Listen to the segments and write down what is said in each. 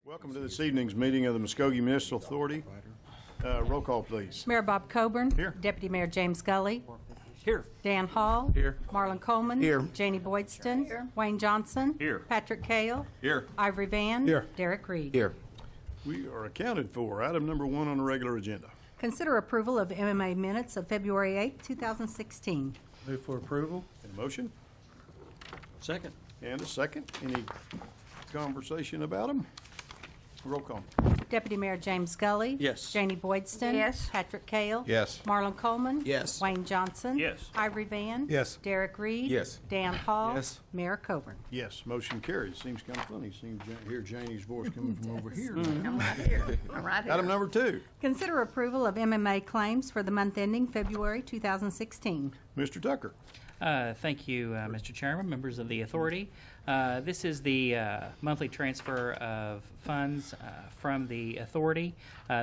Welcome to this evening's meeting of the Muskogee Municipal Authority. Roll call, please. Mayor Bob Coburn. Here. Deputy Mayor James Gully. Here. Dan Hall. Here. Marlon Coleman. Here. Janie Boydston. Here. Wayne Johnson. Here. Patrick Cale. Here. Ivory Van. Here. Derek Reed. Here. We are accounted for. Item number 1 on the regular agenda. Consider approval of MMA minutes of February 8, 2016. Move for approval. A motion Second. and a second. Any conversation about them? Roll call. Deputy Mayor James Gully. Yes. Janie Boydston. Yes. Patrick Cale. Yes. Marlon Coleman. Yes. Wayne Johnson. Yes. Ivory Van. Yes. Derek Reed. Yes. Dan Hall. Yes. Mayor Coburn. Yes, motion carries. Seems kind of funny. Seems to hear Janie's voice coming from over here. I'm right here. I'm right here. Item number 2. Consider approval of MMA claims for the month ending February 2016. Mr. Tucker. Thank you, Mr. Chairman, members of the authority. This is the monthly transfer of funds from the authority.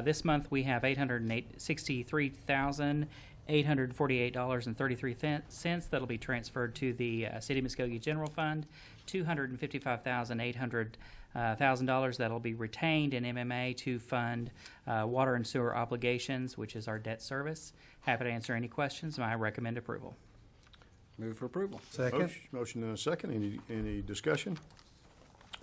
This month we have $863,848.33 that'll be transferred to the City of Muskogee General Fund, $255,800 that'll be retained in MMA to fund water and sewer obligations, which is our debt service. Happy to answer any questions. I recommend approval. Move for approval. Second. Motion and a second. Any discussion?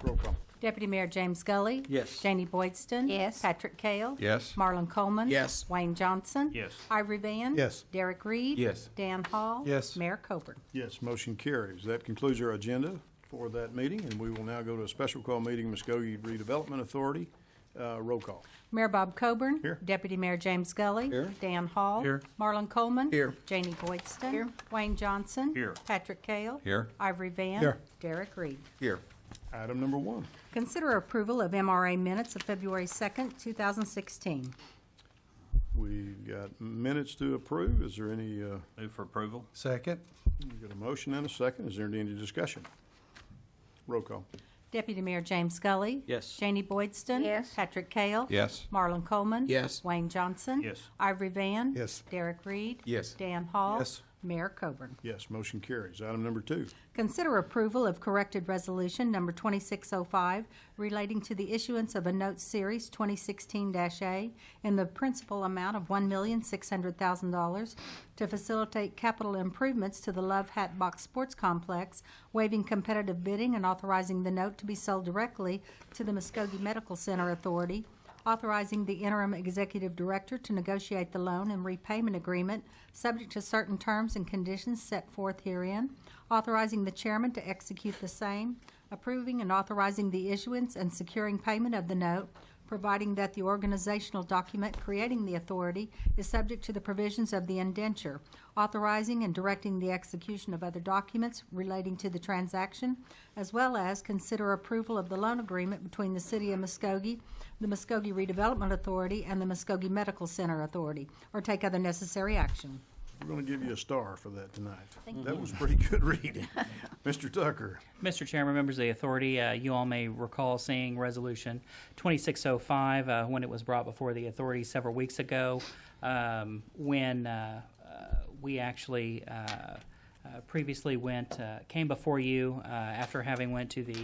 Roll call. Deputy Mayor James Gully. Yes. Janie Boydston. Yes. Patrick Cale. Yes. Marlon Coleman. Yes. Wayne Johnson. Yes. Ivory Van. Yes. Derek Reed. Yes. Dan Hall. Yes. Mayor Coburn. Yes, motion carries. That concludes our agenda for that meeting, and we will now go to a special call meeting, Muskogee Redevelopment Authority. Roll call. Mayor Bob Coburn. Here. Deputy Mayor James Gully. Here. Dan Hall. Here. Marlon Coleman. Here. Janie Boydston. Here. Wayne Johnson. Here. Patrick Cale. Here. Ivory Van. Here. Derek Reed. Here. Item number 1. Consider approval of MRA minutes of February 2nd, 2016. We've got minutes to approve. Is there any, Move for approval. Second. we've got a motion and a second. Is there any discussion? Roll call. Deputy Mayor James Gully. Yes. Janie Boydston. Yes. Patrick Cale. Yes. Marlon Coleman. Yes. Wayne Johnson. Yes. Ivory Van. Yes. Derek Reed. Yes. Dan Hall. Yes. Mayor Coburn. Yes, motion carries. Item number 2. Consider approval of corrected resolution number 2605 relating to the issuance of a note series 2016-A in the principal amount of $1,600,000 to facilitate capital improvements to the Love Hat Box Sports Complex, waiving competitive bidding and authorizing the note to be sold directly to the Muskogee Medical Center Authority, authorizing the interim executive director to negotiate the loan and repayment agreement subject to certain terms and conditions set forth herein, authorizing the chairman to execute the same, approving and authorizing the issuance and securing payment of the note, providing that the organizational document creating the authority is subject to the provisions of the indenture, authorizing and directing the execution of other documents relating to the transaction, as well as consider approval of the loan agreement between the City of Muskogee, the Muskogee Redevelopment Authority, and the Muskogee Medical Center Authority, or take other necessary action. We're going to give you a star for that tonight. That was pretty good reading. Mr. Tucker. Mr. Chairman, members of the authority, you all may recall seeing Resolution 2605 when it was brought before the authority several weeks ago, when we actually previously came before you after having went to the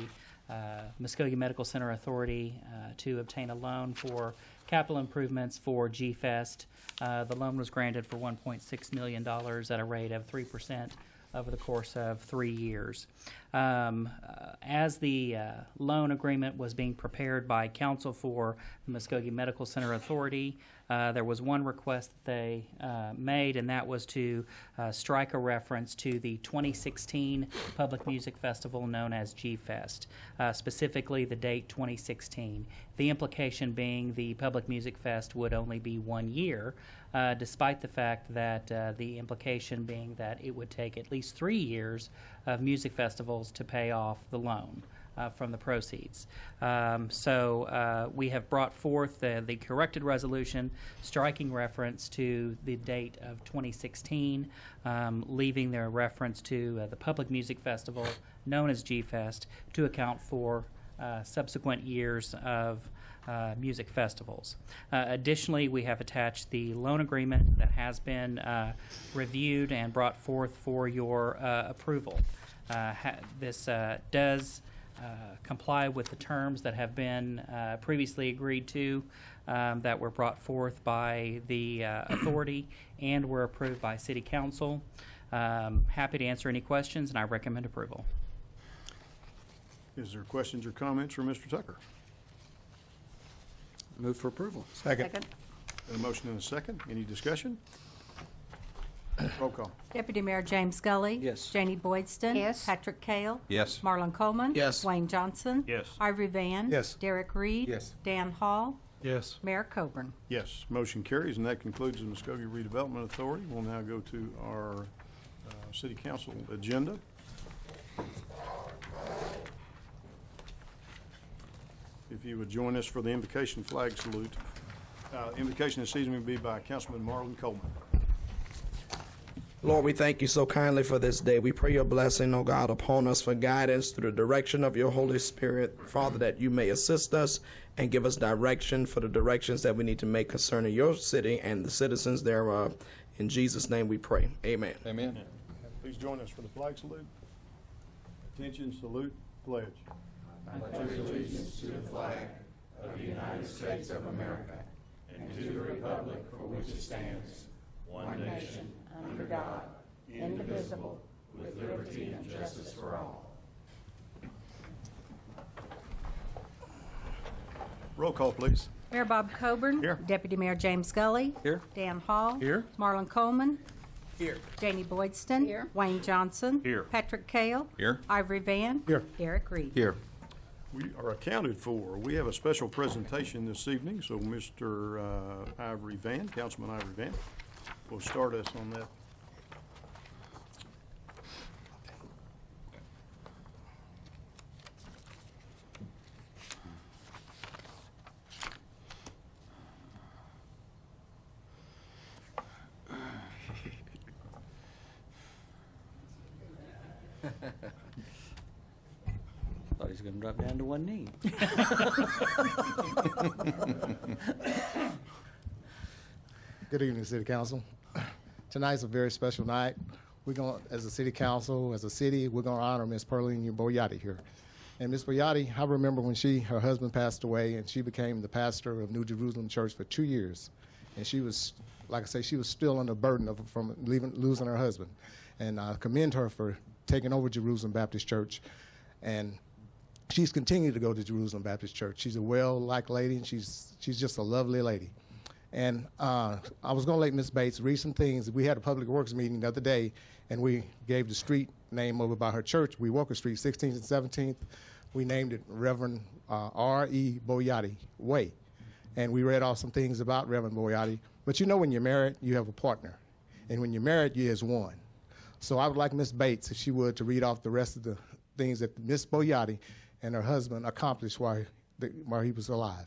Muskogee Medical Center Authority to obtain a loan for capital improvements for G-Fest. The loan was granted for $1.6 million at a rate of 3% over the course of 3 years. As the loan agreement was being prepared by counsel for the Muskogee Medical Center Authority, there was one request that they made, and that was to strike a reference to the 2016 Public Music Festival known as G-Fest, specifically the date 2016. The implication being the Public Music Fest would only be 1 year, despite the fact that the implication being that it would take at least 3 years of music festivals to pay off the loan from the proceeds. So we have brought forth the corrected resolution, striking reference to the date of 2016, leaving their reference to the Public Music Festival known as G-Fest to account for subsequent years of music festivals. Additionally, we have attached the loan agreement that has been reviewed and brought forth for your approval. This does comply with the terms that have been previously agreed to, that were brought forth by the authority and were approved by City Council. Happy to answer any questions, and I recommend approval. Is there questions or comments for Mr. Tucker? Move for approval. Second. Got a motion and a second. Any discussion? Roll call. Deputy Mayor James Gully. Yes. Janie Boydston. Yes. Patrick Kale. Yes. Marlon Coleman. Yes. Wayne Johnson. Yes. Ivory Van. Yes. Derek Reed. Yes. Dan Hall. Yes. Mayor Coburn. Yes, motion carries, and that concludes the Muskogee Redevelopment Authority. We'll now go to our City Council agenda. If you would join us for the invocation flag salute. Invocation this evening will be by Councilman Marlon Coleman. Lord, we thank you so kindly for this day. We pray your blessing, O God, upon us for guidance through the direction of your Holy Spirit, Father, that you may assist us and give us direction for the directions that we need to make concerning your city and the citizens thereof. In Jesus' name we pray. Amen. Amen. Please join us for the flag salute. Attention, salute, pledge. Under God, indivisible, with liberty and justice for all. Roll call, please. Mayor Bob Coburn. Here. Deputy Mayor James Gully. Here. Dan Hall. Here. Marlon Coleman. Here. Janie Boydston. Here. Wayne Johnson. Here. Patrick Kale. Here. Ivory Van. Here. Derek Reed. Here. We are accounted for. We have a special presentation this evening, so Mr. Ivory Van, Councilman Ivory Van, will start us on that. Thought he was going to drop down to one knee. Good evening, City Council. Tonight's a very special night. We're going, as a City Council, as a city, we're going to honor Miss Pearline Boyati here. And Miss Boyati, I remember when her husband passed away, and she became the pastor of New Jerusalem Church for 2 years. And she was, like I say, she was still under burden from losing her husband. And I commend her for taking over Jerusalem Baptist Church. And she's continued to go to Jerusalem Baptist Church. She's a well-liked lady, and she's just a lovely lady. And I was going to let Ms. Bates read some things. We had a public works meeting the other day, and we gave the street name over by her church, Walker Street, 16th and 17th. We named it Reverend R.E. Boyati Way. And we read off some things about Reverend Boyati. But you know, when you're married, you have a partner. And when you're married, you're as one. So I would like Ms. Bates, if she would, to read off the rest of the things that Ms. Boyati and her husband accomplished while he was alive.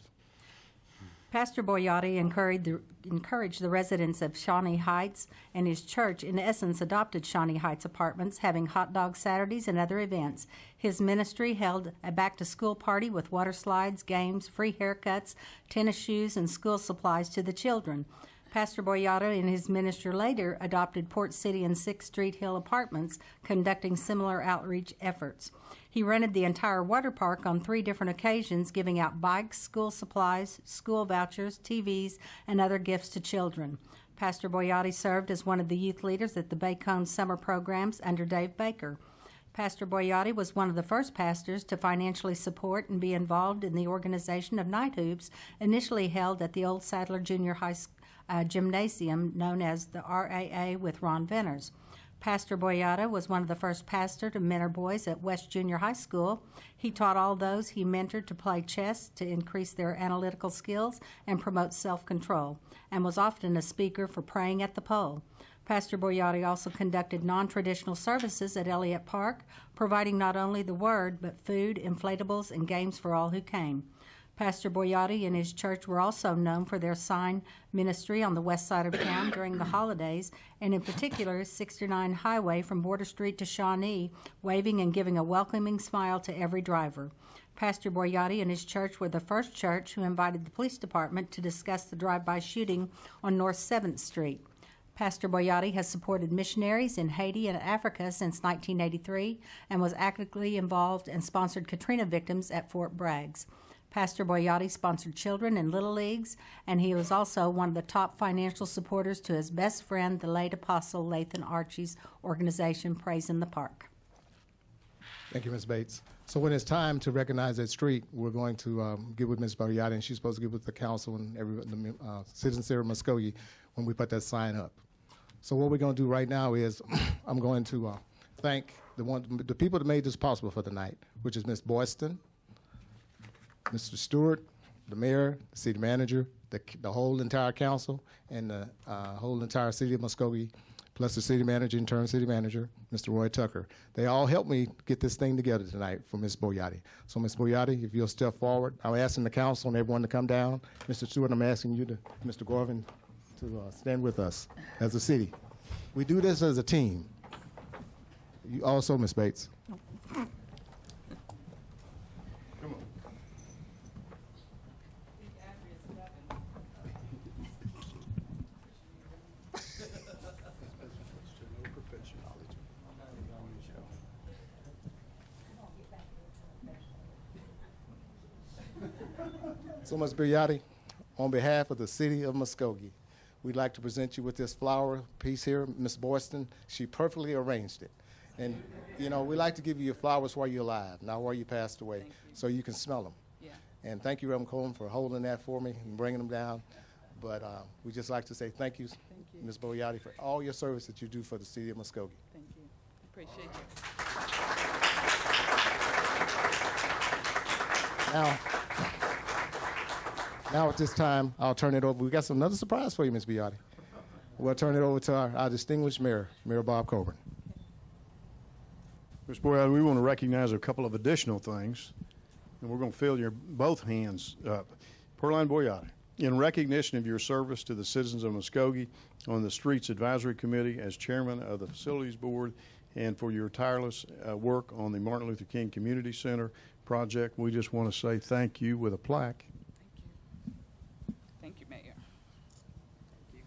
Pastor Boyati encouraged the residents of Shawnee Heights, and his church, in essence, adopted Shawnee Heights apartments, having hot dog Saturdays and other events. His ministry held a back-to-school party with water slides, games, free haircuts, tennis shoes, and school supplies to the children. Pastor Boyata and his minister later adopted Port City and 6th Street Hill apartments, conducting similar outreach efforts. He rented the entire water park on 3 different occasions, giving out bikes, school supplies, school vouchers, TVs, and other gifts to children. Pastor Boyati served as one of the youth leaders at the Bacone summer programs under Dave Baker. Pastor Boyati was one of the first pastors to financially support and be involved in the organization of night hoops, initially held at the Old Sadler Junior High Gymnasium, known as the RAA, with Ron Venners. Pastor Boyata was one of the first pastors to mentor boys at West Junior High School. He taught all those he mentored to play chess to increase their analytical skills and promote self-control, and was often a speaker for praying at the pole. Pastor Boyati also conducted non-traditional services at Elliott Park, providing not only the word, but food, inflatables, and games for all who came. Pastor Boyati and his church were also known for their sign ministry on the west side of town during the holidays, and in particular 69 Highway from Border Street to Shawnee, waving and giving a welcoming smile to every driver. Pastor Boyati and his church were the first church who invited the police department to discuss the drive-by shooting on North 7th Street. Pastor Boyati has supported missionaries in Haiti and Africa since 1983 and was actively involved and sponsored Katrina victims at Fort Braggs. Pastor Boyati sponsored children in Little Leagues, and he was also one of the top financial supporters to his best friend, the late Apostle Lathan Archie's organization, Praise in the Park. Thank you, Ms. Bates. So when it's time to recognize that street, we're going to get with Ms. Boyati, and she's supposed to get with the council and the citizens here in Muskogee when we put that sign up. So what we're going to do right now is I'm going to thank the people that made this possible for tonight, which is Ms. Boyston, Mr. Stewart, the mayor, the city manager, the whole entire council, and the whole entire city of Muskogee, plus the city manager, interim city manager, Mr. Roy Tucker. They all helped me get this thing together tonight for Ms. Boyati. So Ms. Boyati, if you'll step forward, I'm asking the council and everyone to come down. Mr. Stewart, I'm asking you, Mr. Gorvin, to stand with us as a city. We do this as a team. You also, Ms. Bates. Come on. So, Ms. Boyati, on behalf of the city of Muskogee, we'd like to present you with this flower piece here. Ms. Boyston, she perfectly arranged it. And, you know, we like to give you your flowers while you're alive, not while you passed away, so you can smell them. Yeah. And thank you, Reverend Coleman, for holding that for me and bringing them down. But we just like to say thank you, Ms. Boyati, for all your service that you do for the city of Muskogee. Thank you. Appreciate you. Now at this time, I'll turn it over. We got another surprise for you, Ms. Boyati. We'll turn it over to our distinguished mayor, Mayor Bob Coburn. Ms. Boyati, we want to recognize a couple of additional things, and we're going to fill your both hands up. Pearline Boyati, in recognition of your service to the citizens of Muskogee on the Streets Advisory Committee as chairman of the Facilities Board, and for your tireless work on the Martin Luther King Community Center project, we just want to say thank you with a plaque. Thank you, Mayor. Thank you.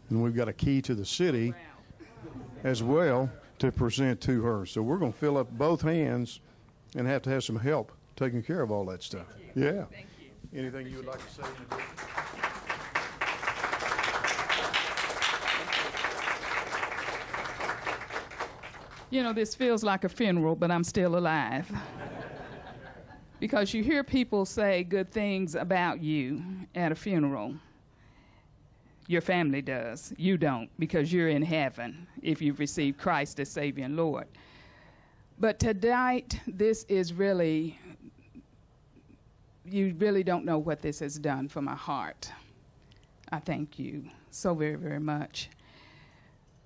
And we've got a key to the city as well to present to her. So we're going to fill up both hands and have to have some help taking care of all that stuff. Yeah. Thank you. Anything you would like to say in addition? You know, this feels like a funeral, but I'm still alive. Because you hear people say good things about you at a funeral. Your family does. You don't, because you're in heaven if you've received Christ as Savior and Lord. But tonight, this is really, you really don't know what this has done for my heart. I thank you so very, very much.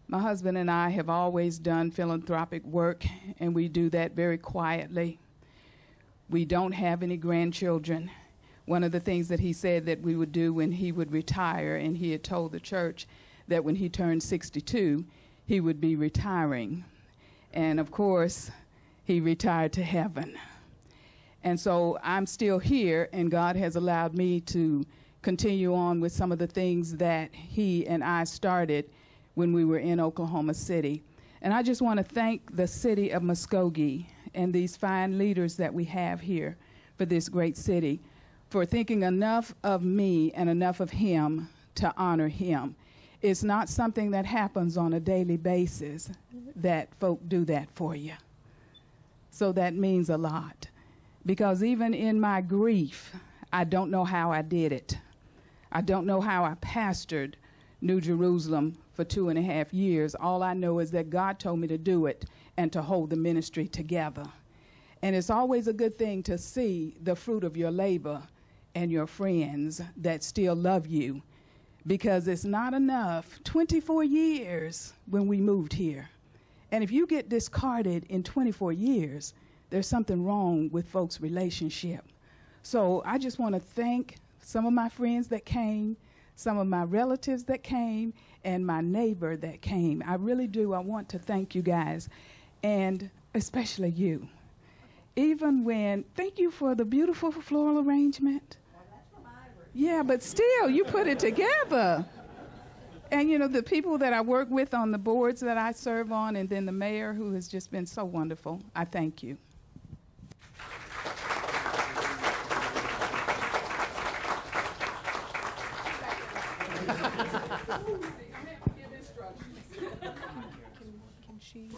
My husband and I have always done philanthropic work, and we do that very quietly. We don't have any grandchildren. One of the things that he said that we would do when he would retire, and he had told the church that when he turned 62, he would be retiring. And of course, he retired to heaven. And so I'm still here, and God has allowed me to continue on with some of the things that he and I started when we were in Oklahoma City. And I just want to thank the city of Muskogee and these fine leaders that we have here for this great city for thinking enough of me and enough of him to honor him. It's not something that happens on a daily basis that folk do that for you. So that means a lot. Because even in my grief, I don't know how I did it. I don't know how I pastored New Jerusalem for 2.5 years. All I know is that God told me to do it and to hold the ministry together. And it's always a good thing to see the fruit of your labor and your friends that still love you, because it's not enough. 24 years when we moved here. And if you get discarded in 24 years, there's something wrong with folks' relationship. So I just want to thank some of my friends that came, some of my relatives that came, and my neighbor that came. I really do. I want to thank you guys, and especially you. Even when, thank you for the beautiful floral arrangement. Yeah, but still, you put it together. And, you know, the people that I work with on the boards that I serve on, and then the mayor, who has just been so wonderful, I thank you. Give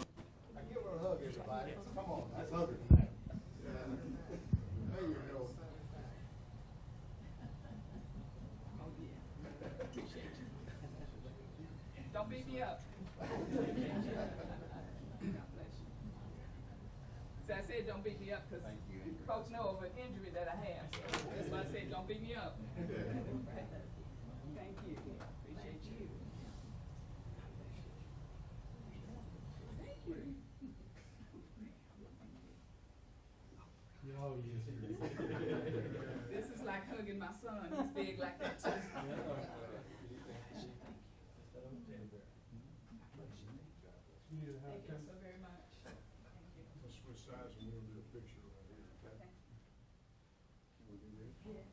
her a hug, everybody. Come on, let's hug her tonight. There you go. Don't beat me up. So I said don't beat me up because folks know of an injury that I have. So that's why I said don't beat me up. Thank you. Appreciate you. Thank you. This is like hugging my son. He's big like that too. Thank you so very much. Thank you. Let's switch sides and we'll do a picture right here, okay? Can we do this? Yes.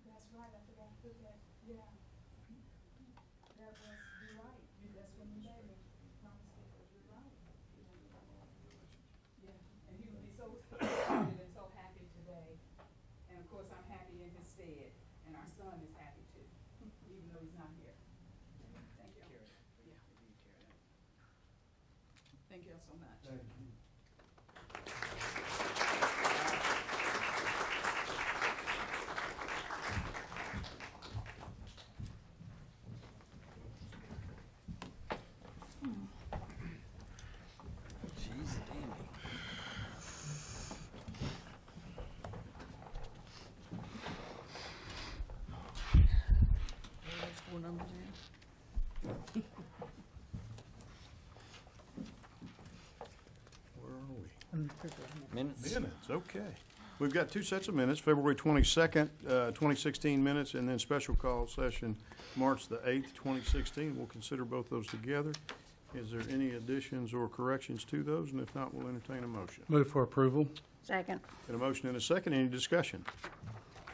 That's right, I forgot to put that, yeah. That was, you're right, that's when you made me. Promise me that you're right. Yeah, and he would be so excited and so happy today. And of course, I'm happy in his stead, and our son is happy too, even though he's not here. Thank you. Yeah. Thank you all so much. Thank you. She's a dandy. Are those 4 numbers in? Where are we? Minutes? Minutes, okay. We've got 2 sets of minutes, February 22nd, 2016 minutes, and then special call session, March the 8th, 2016. We'll consider both those together. Is there any additions or corrections to those? And if not, we'll entertain a motion. Move for approval. Second. Got a motion and a second. Any discussion?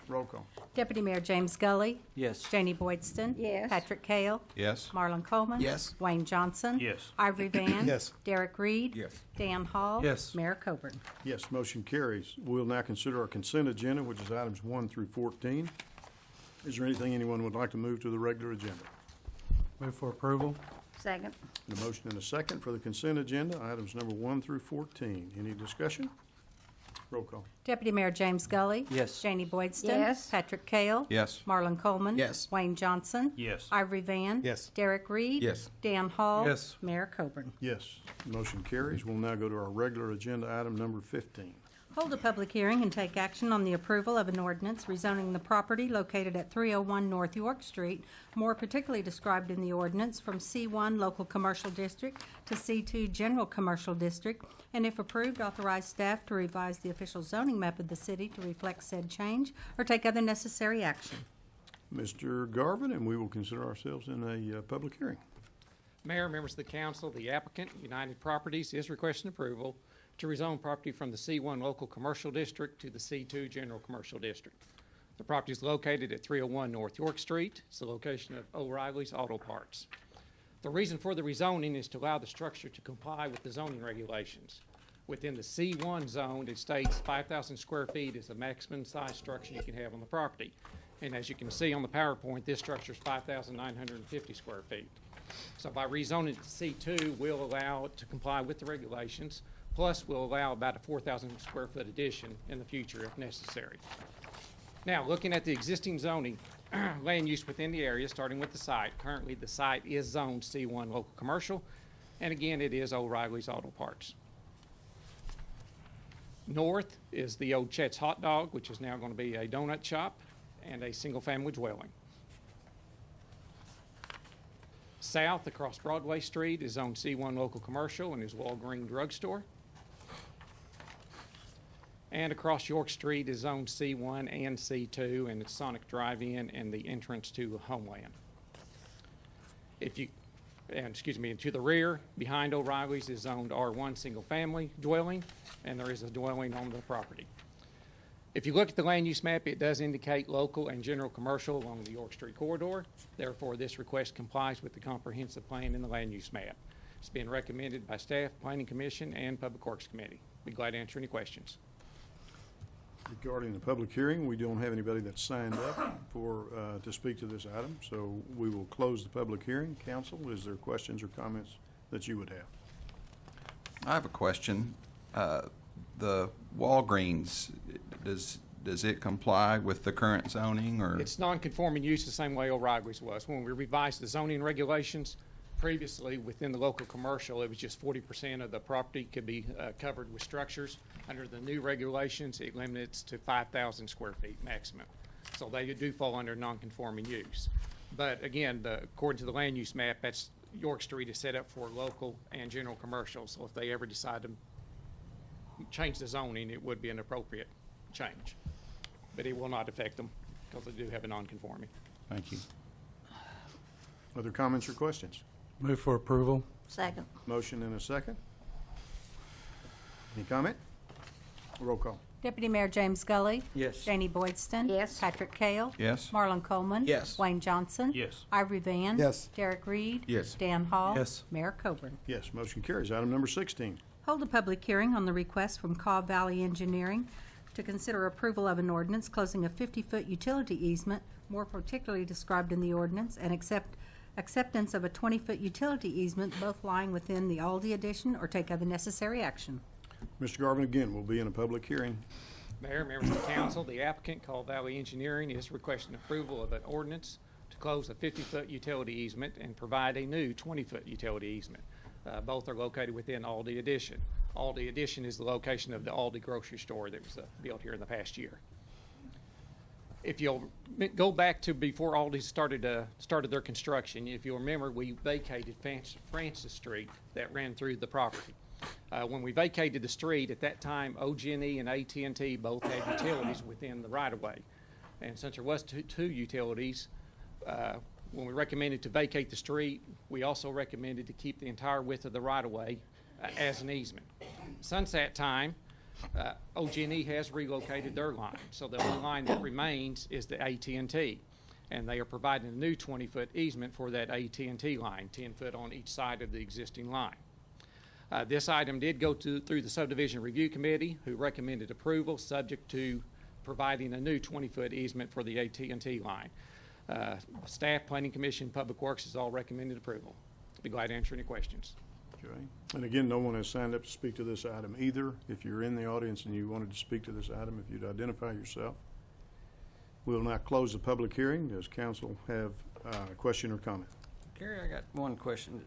Roll call. Deputy Mayor James Gully. Yes. Janie Boydston. Yes. Patrick Kale. Yes. Marlon Coleman. Yes. Wayne Johnson. Yes. Ivory Van. Yes. Derek Reed. Yes. Dan Hall. Yes. Mayor Coburn. Yes, motion carries. We'll now consider our consent agenda, which is items 1 through 14. Is there anything anyone would like to move to the regular agenda? Move for approval. Second. A motion and a second for the consent agenda, items number 1 through 14. Any discussion? Roll call. Deputy Mayor James Gully. Yes. Janie Boydston. Yes. Patrick Kale. Yes. Marlon Coleman. Yes. Wayne Johnson. Yes. Ivory Van. Yes. Derek Reed. Yes. Dan Hall. Yes. Mayor Coburn. Yes, motion carries. We'll now go to our regular agenda, item number 15. Hold a public hearing and take action on the approval of an ordinance rezoning the property located at 301 North York Street, more particularly described in the ordinance, from C1 Local Commercial District to C2 General Commercial District, and if approved, authorize staff to revise the official zoning map of the city to reflect said change or take other necessary action. Mr. Garvin, and we will consider ourselves in a public hearing. Mayor, members of the council, the applicant, United Properties, is requesting approval to rezone property from the C1 Local Commercial District to the C2 General Commercial District. The property is located at 301 North York Street. It's the location of O'Reilly's Auto Parts. The reason for the rezoning is to allow the structure to comply with the zoning regulations. Within the C1 zone, it states 5,000 square feet is the maximum size structure you can have on the property. And as you can see on the PowerPoint, this structure is 5,950 square feet. So by rezoning it to C2, we'll allow it to comply with the regulations, plus we'll allow about a 4,000 square foot addition in the future if necessary. Now, looking at the existing zoning, land use within the area, starting with the site. Currently, the site is zoned C1 Local Commercial, and again, it is O'Reilly's Auto Parts. North is the old Chet's Hot Dog, which is now going to be a donut shop and a single-family dwelling. South, across Broadway Street, is zoned C1 Local Commercial and is Walgreens Drugstore. And across York Street is zoned C1 and C2, and it's Sonic Drive-In and the entrance to Homeland. And to the rear, behind O'Reilly's is zoned R1 single family dwelling, and there is a dwelling on the property. If you look at the land use map, it does indicate local and general commercial along the York Street corridor. Therefore, this request complies with the comprehensive plan in the land use map. It's been recommended by staff, Planning Commission, and Public Works Committee. Be glad to answer any questions. Regarding the public hearing, we don't have anybody that's signed up to speak to this item, so we will close the public hearing. Council, is there questions or comments that you would have? I have a question. The Walgreens, does it comply with the current zoning, or? It's non-conforming use the same way O'Reilly's was. When we revised the zoning regulations, previously within the local commercial, it was just 40% of the property could be covered with structures. Under the new regulations, it limits to 5,000 square feet maximum. So they do fall under non-conforming use. But again, according to the land use map, that's York Street is set up for local and general commercial. So if they ever decide to change the zoning, it would be an appropriate change. But it will not affect them because they do have a non-conforming. Thank you. Other comments or questions? Move for approval. Second. Motion and a second. Any comment? Roll call. Deputy Mayor James Gully. Yes. Janie Boydston. Yes. Patrick Kale. Yes. Marlon Coleman. Yes. Wayne Johnson. Yes. Ivory Van. Yes. Derek Reed. Yes. Dan Hall. Yes. Mayor Coburn. Yes, motion carries. Item number 16. Hold a public hearing on the request from Cobb Valley Engineering to consider approval of an ordinance closing a 50-foot utility easement, more particularly described in the ordinance, and acceptance of a 20-foot utility easement, both lying within the Aldi addition, or take other necessary action. Mr. Garvin, again, will be in a public hearing. Mayor, members of the council, the applicant, Cobb Valley Engineering, is requesting approval of an ordinance to close a 50-foot utility easement and provide a new 20-foot utility easement. Both are located within Aldi Addition. Aldi Addition is the location of the Aldi grocery store that was built here in the past year. If you'll go back to before Aldi started their construction, if you'll remember, we vacated Francis Street that ran through the property. When we vacated the street, at that time, OG&E and AT&T both had utilities within the right-of-way. And since there was two utilities, when we recommended to vacate the street, we also recommended to keep the entire width of the right-of-way as an easement. Since that time, OG&E has relocated their line, so the only line that remains is the AT&T, and they are providing a new 20-foot easement for that AT&T line, 10 foot on each side of the existing line. This item did go through the Subdivision Review Committee, who recommended approval subject to providing a new 20-foot easement for the AT&T line. Staff, Planning Commission, Public Works has all recommended approval. Be glad to answer any questions. Okay. And again, no one has signed up to speak to this item either. If you're in the audience and you wanted to speak to this item, if you'd identify yourself. We'll now close the public hearing. Does council have a question or comment? Gary, I got one question.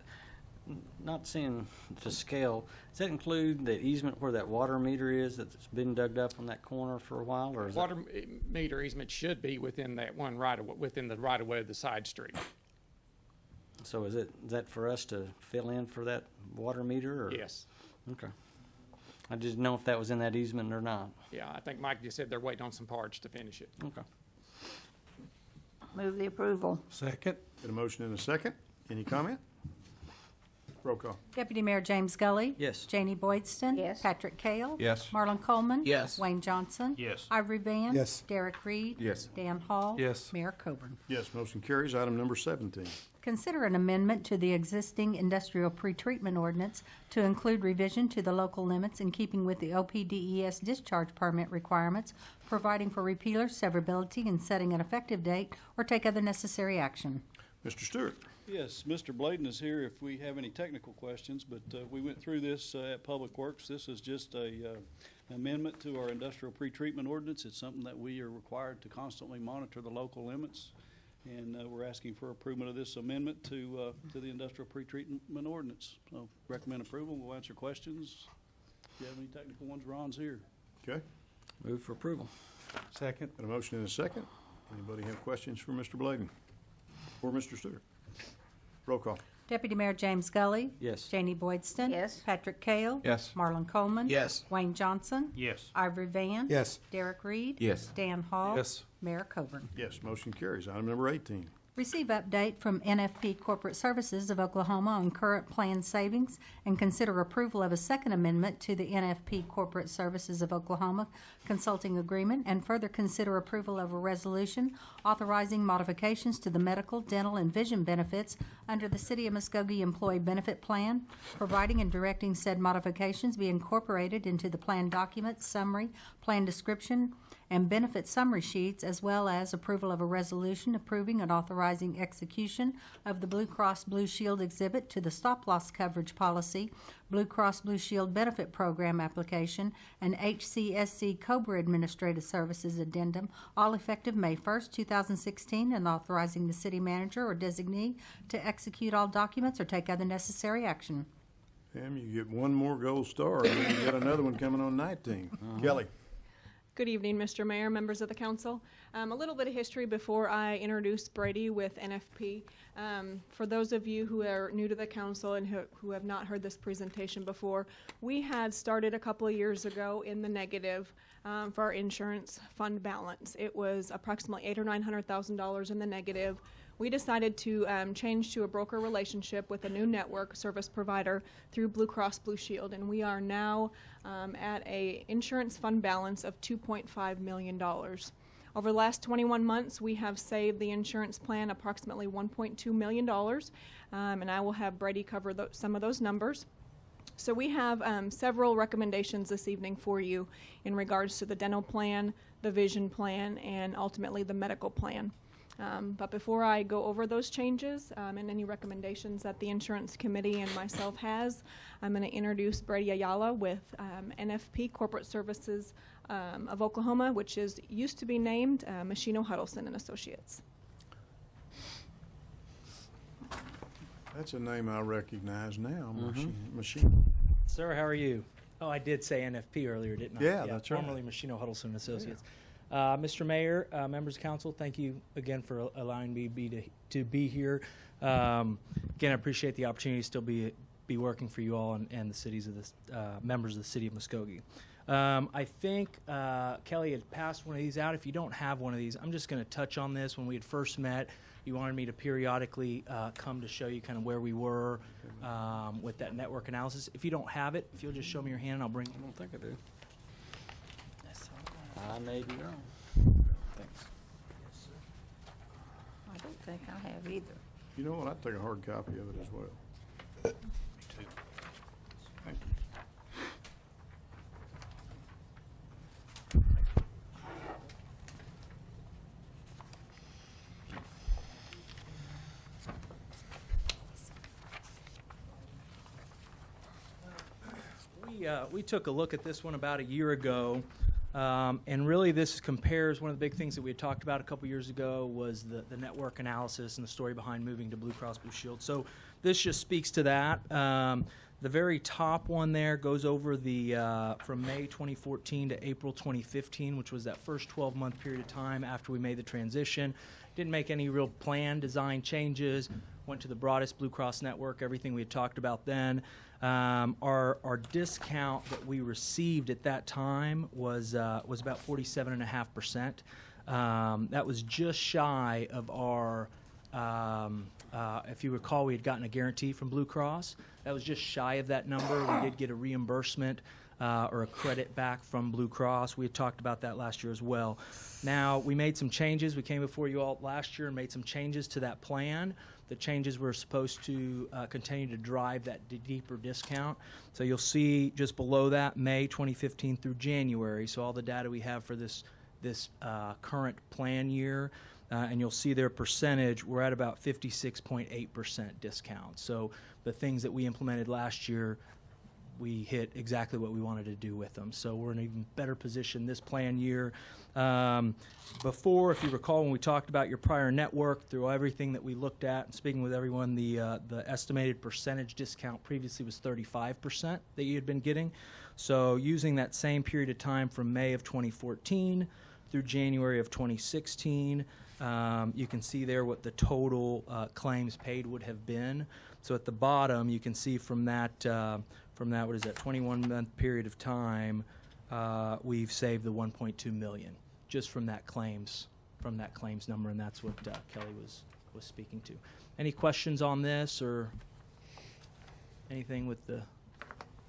Not seeing the scale, does that include the easement where that water meter is that's been dug up on that corner for a while, or is Water meter easement should be within that one within the right-of-way of the side street. so is that for us to fill in for that water meter? Or? Yes. Okay. I didn't know if that was in that easement or not. Yeah, I think Mike just said they're waiting on some parts to finish it. Okay. Move the approval. Second. Got a motion and a second. Any comment? Roll call. Deputy Mayor James Gully. Yes. Janie Boydston. Yes. Patrick Kale. Yes. Marlon Coleman. Yes. Wayne Johnson. Yes. Ivory Van. Yes. Derek Reed. Yes. Dan Hall. Yes. Mayor Coburn. Yes, motion carries. Item number 17. Consider an amendment to the existing industrial pretreatment ordinance to include revision to the local limits in keeping with the OPDES discharge permit requirements, providing for repealer severability and setting an effective date, or take other necessary action. Mr. Stewart. Yes, Mr. Bladen is here if we have any technical questions, but we went through this at Public Works. This is just an amendment to our industrial pretreatment ordinance. It's something that we are required to constantly monitor the local limits, and we're asking for approval of this amendment to the industrial pretreatment ordinance. So recommend approval. We'll answer questions. If you have any technical ones, Ron's here. Okay. Move for approval. Second. Got a motion and a second. Anybody have questions for Mr. Bladen or Mr. Stewart? Roll call. Deputy Mayor James Gully. Yes. Janie Boydston. Yes. Patrick Kale. Yes. Marlon Coleman. Yes. Wayne Johnson. Yes. Ivory Van. Yes. Derek Reed. Yes. Dan Hall. Yes. Mayor Coburn. Yes, motion carries. Item number 18. Receive update from NFP Corporate Services of Oklahoma on current plan savings and consider approval of a second amendment to the NFP Corporate Services of Oklahoma consulting agreement, and further consider approval of a resolution authorizing modifications to the medical, dental, and vision benefits under the City of Muskogee Employee Benefit Plan, providing and directing said modifications be incorporated into the plan document, summary, plan description, and benefit summary sheets, as well as approval of a resolution approving and authorizing execution of the Blue Cross Blue Shield exhibit to the stop-loss coverage policy, Blue Cross Blue Shield benefit program application, and HCSC COBRA Administrative Services addendum, all effective May 1st, 2016, and authorizing the city manager or designee to execute all documents or take other necessary action. Pam, you get one more gold star, and then you got another one coming on 19. Kelly. Good evening, Mr. Mayor, members of the council. A little bit of history before I introduce Brady with NFP. For those of you who are new to the council and who have not heard this presentation before, we had started a couple of years ago in the negative for our insurance fund balance. It was approximately $800,000 or $900,000 in the negative. We decided to change to a broker relationship with a new network service provider through Blue Cross Blue Shield, and we are now at a insurance fund balance of $2.5 million. Over the last 21 months, we have saved the insurance plan approximately $1.2 million, and I will have Brady cover some of those numbers. So we have several recommendations this evening for you in regards to the dental plan, the vision plan, and ultimately the medical plan. But before I go over those changes and any recommendations that the Insurance Committee and myself has, I'm going to introduce Brady Ayala with NFP Corporate Services of Oklahoma, which used to be named Machino Huddleston and Associates. That's a name I recognize now, Machine. Sir, how are you? Oh, I did say NFP earlier, didn't I? Yeah, that's right. Formerly Machino Huddleston and Associates. Mr. Mayor, members of council, thank you again for allowing me to be here. Again, I appreciate the opportunity to still be working for you all and the cities of members of the city of Muskogee. I think Kelly had passed one of these out. If you don't have one of these, I'm just going to touch on this. When we had first met, you wanted me to periodically come to show you kind of where we were with that network analysis. If you don't have it, if you'll just show me your hand, and I'll bring it. I don't think I do. I may be wrong. Thanks. I don't think I have either. You know what? I'd take a hard copy of it as well. Me too. Thank you. We took a look at this one about a year ago. And really this compares, one of the big things that we had talked about a couple years ago was the network analysis and the story behind moving to Blue Cross Blue Shield. So this just speaks to that. The very top one there goes over from May 2014 to April 2015, which was that first 12-month period of time after we made the transition. Didn't make any real plan design changes, went to the broadest Blue Cross network, everything we had talked about then. Our discount that we received at that time was about 47.5%. That was just shy of our, if you recall, we had gotten a guarantee from Blue Cross. That was just shy of that number. We did get a reimbursement or a credit back from Blue Cross. We had talked about that last year as well. Now, we made some changes. We came before you all last year and made some changes to that plan. The changes were supposed to continue to drive that deeper discount. So you'll see just below that, May 2015 through January. So all the data we have for this current plan year, and you'll see their percentage, we're at about 56.8% discount. So the things that we implemented last year, we hit exactly what we wanted to do with them. So we're in an even better position this plan year. Before, if you recall, when we talked about your prior network, through everything that we looked at and speaking with everyone, the estimated percentage discount previously was 35% that you had been getting. So using that same period of time from May of 2014 through January of 2016, you can see there what the total claims paid would have been. So at the bottom, you can see from that, what is that, 21-month period of time, we've saved the $1.2 million just from that claims number, and that's what Kelly was was speaking to. Any questions on this or anything with the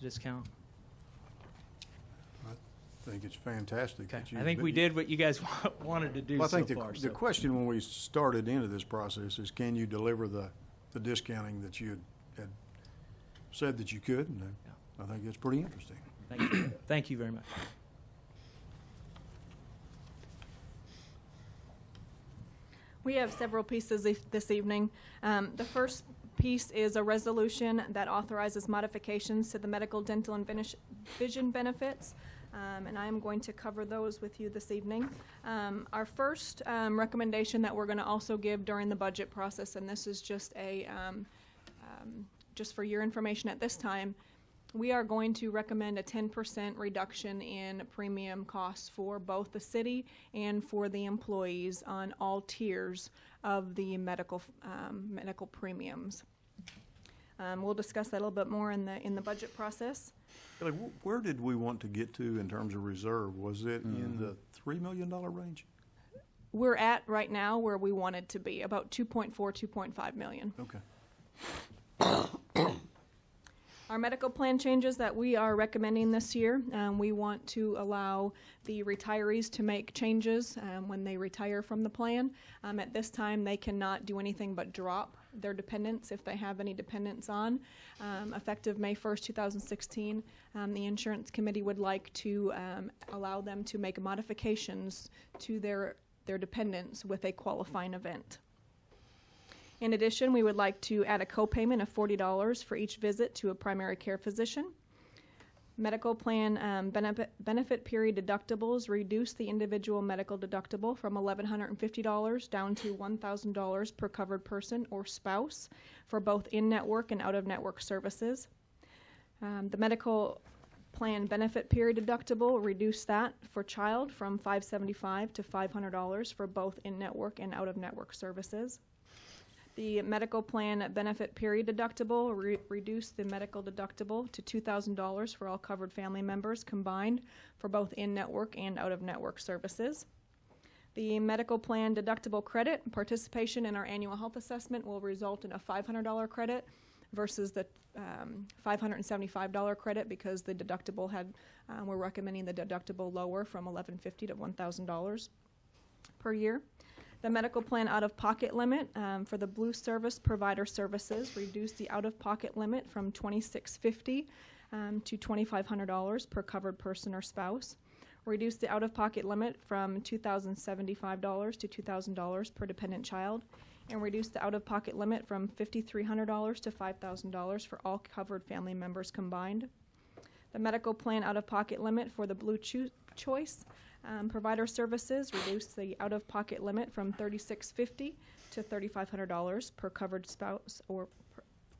discount? I think it's fantastic. Okay. that you- I think that we you- did what you guys wanted to do Well, I so think far. the question when we started into this process is, can you deliver the discounting that you had said that you could? And I think it's pretty interesting. Thank you. Thank you very much. We have several pieces this evening. The first piece is a resolution that authorizes modifications to the medical, dental, and vision benefits. And I am going to cover those with you this evening. Our first recommendation that we're going to also give during the budget process, and this is just just for your information at this time, we are going to recommend a 10% reduction in premium costs for both the city and for the employees on all tiers of the medical premiums. We'll discuss that a little bit more in the budget process. Kelly, where did we want to get to in terms of reserve? Was it in the $3 million range? We're at right now where we wanted to be, about 2.4, 2.5 million. Okay. Our medical plan changes that we are recommending this year, we want to allow the retirees to make changes when they retire from the plan. At this time, they cannot do anything but drop their dependents if they have any dependents on. Effective May 1st, 2016, the insurance committee would like to allow them to make modifications to their dependents with a qualifying event. In addition, we would like to add a copayment of $40 for each visit to a primary care physician. Medical plan benefit period deductibles reduce the individual medical deductible from $1,150 down to $1,000 per covered person or spouse for both in-network and out-of-network services. The medical plan benefit period deductible reduce that for child from $575 to $500 for both in-network and out-of-network services. The medical plan benefit period deductible reduced the medical deductible to $2,000 for all covered family members combined for both in-network and out-of-network services. The medical plan deductible credit participation in our annual health assessment will result in a $500 credit versus the $575 credit because the deductible we're recommending the deductible lower from $1,150 to $1,000 per year. The medical plan out-of-pocket limit for the Blue Service provider services reduced the out-of-pocket limit from $2,650 to $2,500 per covered person or spouse. Reduced the out-of-pocket limit from $2,075 to $2,000 per dependent child. And reduced the out-of-pocket limit from $5,300 to $5,000 for all covered family members combined. The medical plan out-of-pocket limit for the Blue Choice provider services reduced the out-of-pocket limit from $3,650 to $3,500 per covered spouse or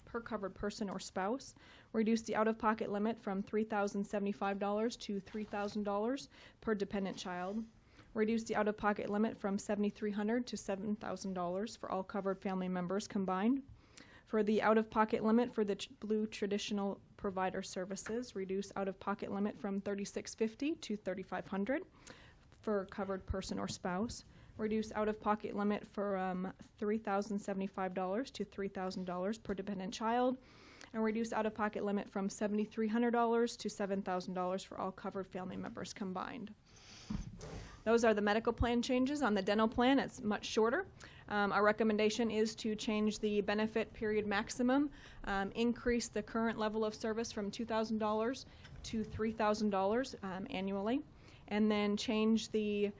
per covered person or spouse. Reduced the out-of-pocket limit from $3,075 to $3,000 per dependent child. Reduced the out-of-pocket limit from $7,300 to $7,000 for all covered family members combined. For the out-of-pocket limit for the Blue traditional provider services, reduce out-of-pocket limit from $3,650 to $3,500 for covered person or spouse. Reduce out-of-pocket limit from $3,075 to $3,000 per dependent child. And reduce out-of-pocket limit from $7,300 to $7,000 for all covered family members combined. Those are the medical plan changes. On the dental plan, it's much shorter. Our recommendation is to change the benefit period maximum, increase the current level of service from $2,000 to $3,000 annually, and then change the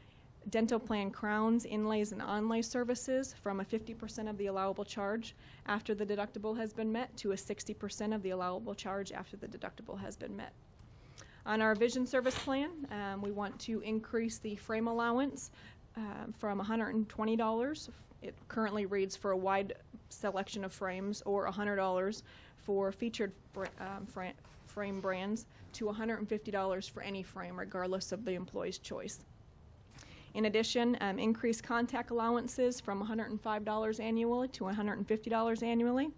dental plan crowns, inlays, and onlay services from a 50% of the allowable charge after the deductible has been met to a 60% of the allowable charge after the deductible has been met. On our vision service plan, we want to increase the frame allowance from $120. It currently reads for a wide selection of frames, or $100 for featured frame brands, to $150 for any frame, regardless of the employee's choice. In addition, increase contact allowances from $105 annually to $150 annually,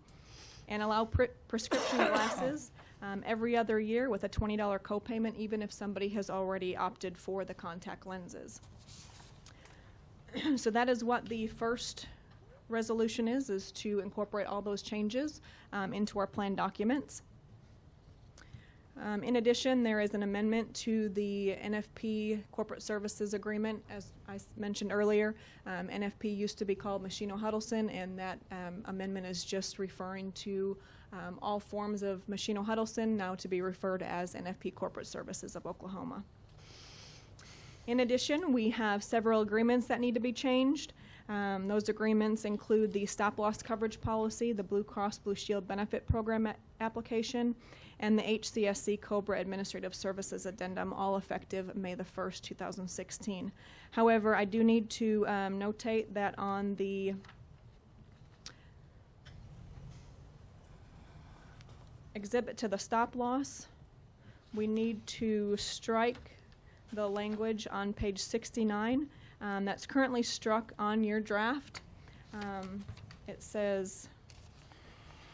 and allow prescription glasses every other year with a $20 copayment, even if somebody has already opted for the contact lenses. So that is what the first resolution is to incorporate all those changes into our plan documents. In addition, there is an amendment to the NFP Corporate Services Agreement. As I mentioned earlier, NFP used to be called Machino Huddleston, and that amendment is just referring to all forms of Machino Huddleston, now to be referred as NFP Corporate Services of Oklahoma. In addition, we have several agreements that need to be changed. Those agreements include the stop-loss coverage policy, the Blue Cross Blue Shield Benefit Program application, and the HCSC COBRA Administrative Services Addendum, all effective May the 1st, 2016. However, I do need to notate that on the exhibit to the stop-loss, we need to strike the language on page 69 that's currently struck on your draft. It says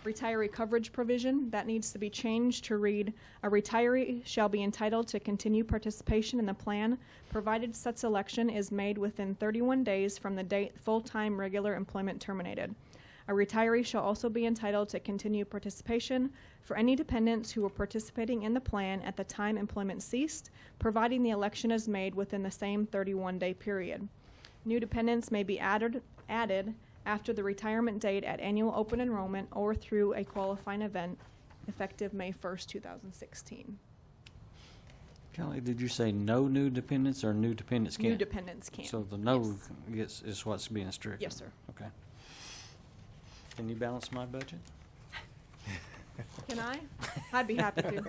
retiree coverage provision. That needs to be changed to read, a retiree shall be entitled to continue participation in the plan provided such election is made within 31 days from the date full-time regular employment terminated. A retiree shall also be entitled to continue participation for any dependents who were participating in the plan at the time employment ceased, providing the election is made within the same 31-day period. New dependents may be added after the retirement date at annual open enrollment or through a qualifying event effective May 1st, 2016. Kelly, did you say no new dependents or new dependents can? New dependents can. So the no is what's being strict? Yes, sir. Okay. Can you balance my budget? Can I? I'd be happy to.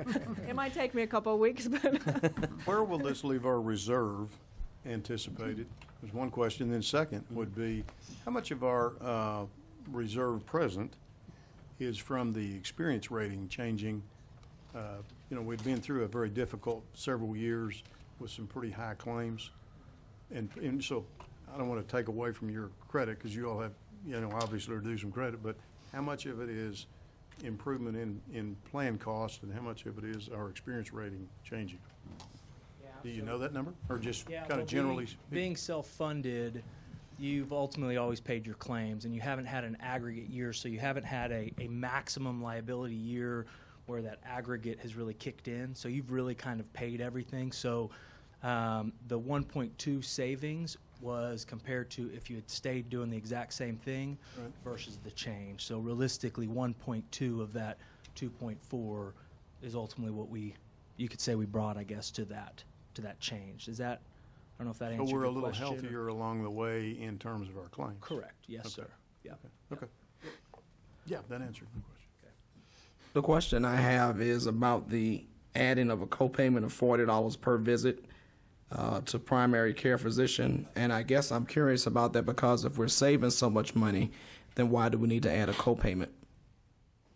It might take me a couple of weeks, but. Where will this leave our reserve anticipated? There's one question. Then second would be, how much of our reserve present is from the experience rating changing? We've been through a very difficult several years with some pretty high claims. And so I don't want to take away from your credit because you all have, obviously are due some credit, but how much of it is improvement in plan cost and how much of it is our experience rating changing? Do you know that number, or just kind of generally? Being self-funded, you've ultimately always paid your claims, and you haven't had an aggregate year, so you haven't had a maximum liability year where that aggregate has really kicked in. So you've really kind of paid everything. So the 1.2 savings was compared to if you had stayed doing the exact same thing versus the change. So realistically, 1.2 of that 2.4 is ultimately what you could say we brought, I guess, to that change. Is that, I don't know if that answers your question. So we're a little healthier along the way in terms of our claims? Correct. Yes, sir. Yeah. Okay. Yeah, that answered my question. Okay. The question I have is about the adding of a copayment of $40 per visit to primary care physician, and I guess I'm curious about that because if we're saving so much money, then why do we need to add a copayment?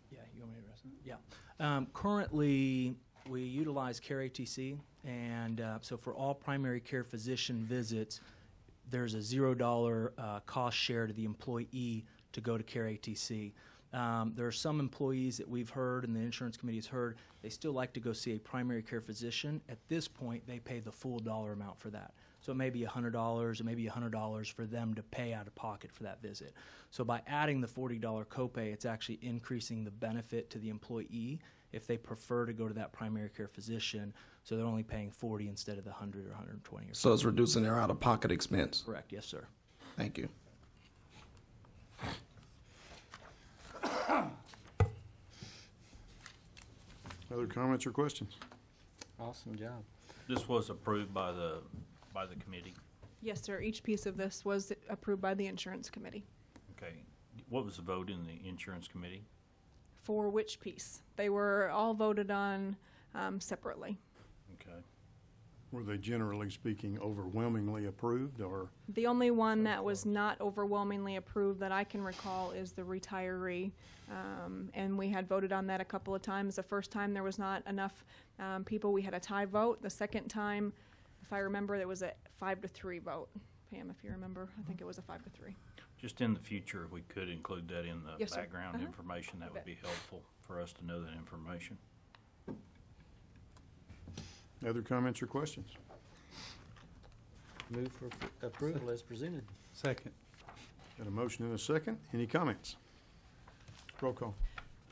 Yeah, you want me to address that? Yeah. Currently, we utilize CareATC, and so for all primary care physician visits, there's a $0 cost share to the employee to go to CareATC. There are some employees that we've heard and the insurance committee has heard, they still like to go see a primary care physician. At this point, they pay the full dollar amount for that. So it may be $100 or maybe $100 for them to pay out of pocket for that visit. So by adding the $40 copay, it's actually increasing the benefit to the employee if they prefer to go to that primary care physician. So they're only paying $40 instead of the $100 or $120. So it's reducing their out-of-pocket expense? Correct. Yes, sir. Thank you. Other comments or questions? Awesome job. This was approved by the committee. Yes, sir. Each piece of this was approved by the insurance committee. Okay. What was the vote in the insurance committee? For which piece? They were all voted on separately. Okay. Were they generally speaking overwhelmingly approved, or? The only one that was not overwhelmingly approved that I can recall is the retiree, and we had voted on that a couple of times. The first time there was not enough people, we had a tie vote. The second time, if I remember, there was a 5-3 vote. Pam, if you remember, I think it was a 5-3. Just in the future, if we could include that in the Yes, background sir. information, that would be helpful for us to know that information. Other comments or questions? Move for approval as presented. Second. Got a motion and a second. Any comments? Roll call.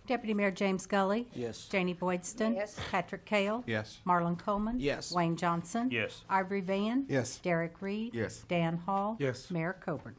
Deputy Mayor James Gully. Yes. Janie Boydston. Yes. Patrick Kale. Yes. Marlon Coleman. Yes. Wayne Johnson. Yes. Ivory Van. Yes. Derek Reed. Yes. Dan Hall. Yes. Mayor Coburn.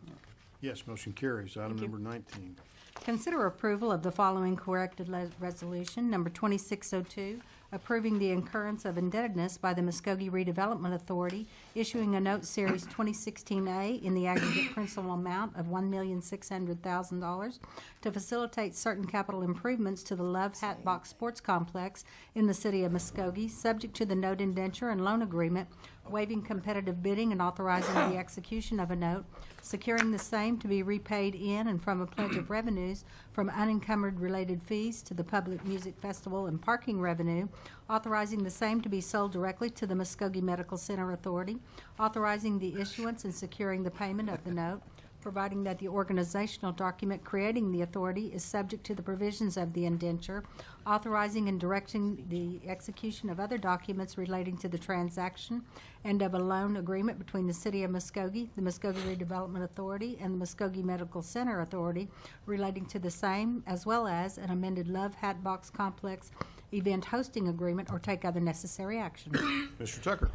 Yes, motion carries. Item number 19. Consider approval of the following corrected resolution, number 2602, approving the incurrence of indebtedness by the Muskogee Redevelopment Authority, issuing a note series 2016A in the aggregate principal amount of $1,600,000 to facilitate certain capital improvements to the Love Hatbox Sports Complex in the city of Muskogee, subject to the note indenture and loan agreement, waiving competitive bidding and authorizing the execution of a note, securing the same to be repaid in and from a pledge of revenues from unencumbered related fees to the Public Music Festival and parking revenue, authorizing the same to be sold directly to the Muskogee Medical Center Authority, authorizing the issuance and securing the payment of the note, providing that the organizational document creating the authority is subject to the provisions of the indenture, authorizing and directing the execution of other documents relating to the transaction, and of a loan agreement between the City of Muskogee, the Muskogee Redevelopment Authority, and the Muskogee Medical Center Authority relating to the same, as well as an amended Love Hatbox Complex event hosting agreement, or take other necessary action. Mr. Tucker.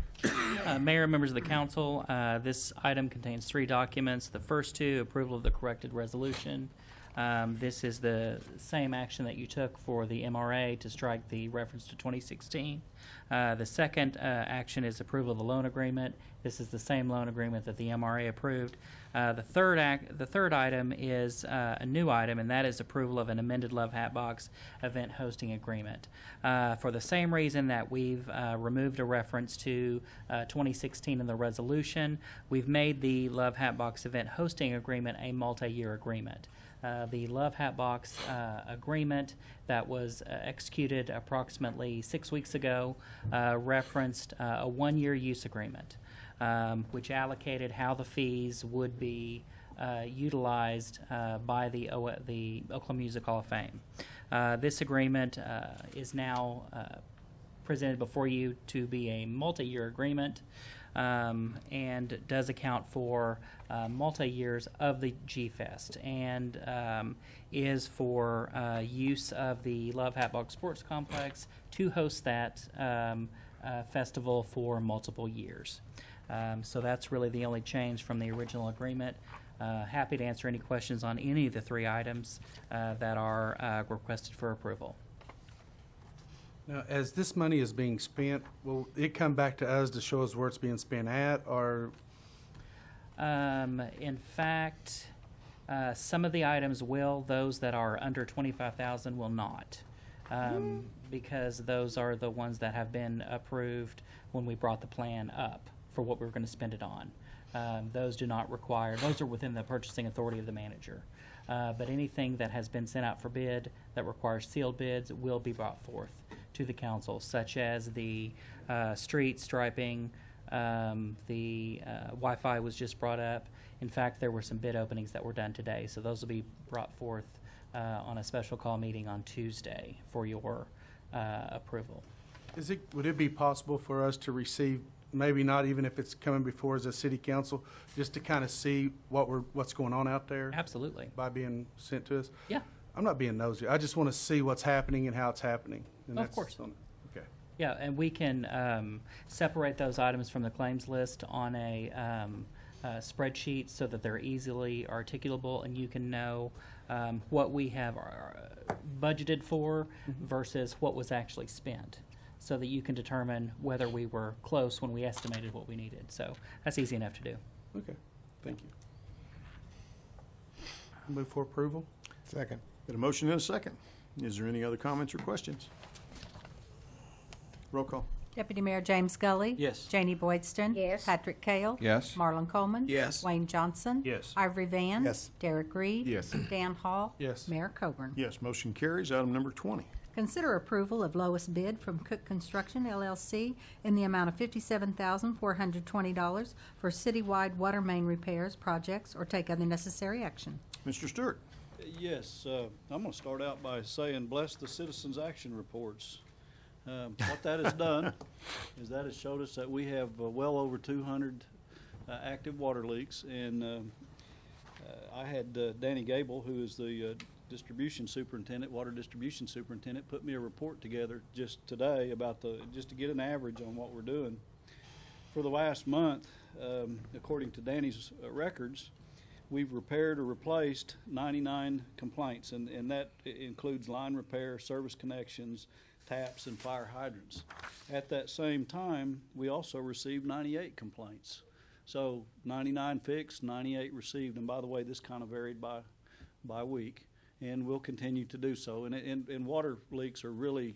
Mayor, members of the council, this item contains 3 documents. The first 2, approval of the corrected resolution. This is the same action that you took for the MRA to strike the reference to 2016. The second action is approval of the loan agreement. This is the same loan agreement that the MRA approved. The third item is a new item, and that is approval of an amended Love Hatbox event hosting agreement. For the same reason that we've removed a reference to 2016 in the resolution, we've made the Love Hatbox event hosting agreement a multi-year agreement. The Love Hatbox agreement that was executed approximately 6 weeks ago referenced a 1-year use agreement, which allocated how the fees would be utilized by the Oklahoma Music Hall of Fame. This agreement is now presented before you to be a multi-year agreement, and does account for multi-years of the G-Fest, and is for use of the Love Hatbox Sports Complex to host that festival for multiple years. So that's really the only change from the original agreement. Happy to answer any questions on any of the 3 items that are requested for approval. Now, as this money is being spent, will it come back to us to show us where it's being spent at, or? In fact, some of the items will. Those that are under $25,000 will not, because those are the ones that have been approved when we brought the plan up for what we were going to spend it on. Those do not require. Those are within the purchasing authority of the manager. But anything that has been sent out for bid that requires sealed bids will be brought forth to the council, such as the street striping, the Wi-Fi was just brought up. In fact, there were some bid openings that were done today, so those will be brought forth on a special call meeting on Tuesday for your approval. Would it be possible for us to receive, maybe not even if it's coming before as a city council, just to kind of see what's going on out there? Absolutely. By being sent to us? Yeah. I'm not being nosy. I just want to see what's happening and how it's happening. And Of course. Okay. Yeah, and we can separate those items from the claims list on a spreadsheet so that they're easily articulable, and you can know what we have budgeted for versus what was actually spent, so that you can determine whether we were close when we estimated what we needed. So that's easy enough to do. Okay. Thank you. Move for approval. Second. Got a motion and a second. Is there any other comments or questions? Roll call. Deputy Mayor James Gully. Yes. Janie Boydston. Yes. Patrick Kale. Yes. Marlon Coleman. Yes. Wayne Johnson. Yes. Ivory Van. Yes. Derek Reed. Yes. Dan Hall. Yes. Mayor Coburn. Yes, motion carries. Item number 20. Consider approval of lowest bid from Cook Construction, LLC, in the amount of $57,420 for citywide water main repairs projects, or take other necessary action. Mr. Stewart. Yes, I'm going to start out by saying bless the citizens' action reports. What that has done is that has showed us that we have well over 200 active water leaks, and I had Danny Gable, who is the distribution superintendent, water distribution superintendent, put me a report together just today about just to get an average on what we're doing. For the last month, according to Danny's records, we've repaired or replaced 99 complaints, and that includes line repair, service connections, taps, and fire hydrants. At that same time, we also received 98 complaints. So 99 fixed, 98 received, and by the way, this kind of varied by week, and we'll continue to do so. And water leaks are really,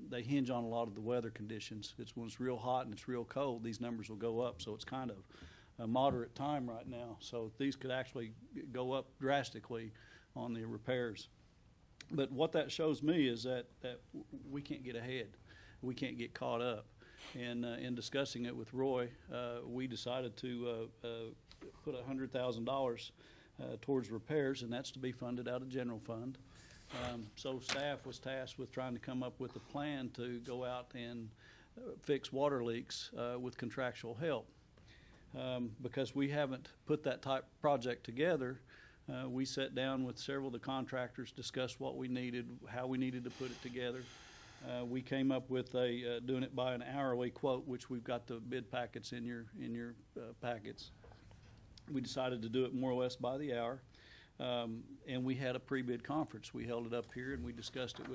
they hinge on a lot of the weather conditions. It's when it's real hot and it's real cold, these numbers will go up, so it's kind of a moderate time right now. So these could actually go up drastically on the repairs. But what that shows me is that we can't get ahead. We can't get caught up. And in discussing it with Roy, we decided to put $100,000 towards repairs, and that's to be funded out of general fund. So staff was tasked with trying to come up with a plan to go out and fix water leaks with contractual help. Because we haven't put that type of project together, we sat down with several of the contractors, discussed what we needed, how we needed to put it together. We came up with doing it by an hourly quote, which we've got the bid packets in your packets. We decided to do it more or less by the hour, and we had a pre-bid conference. We held it up here, and we discussed it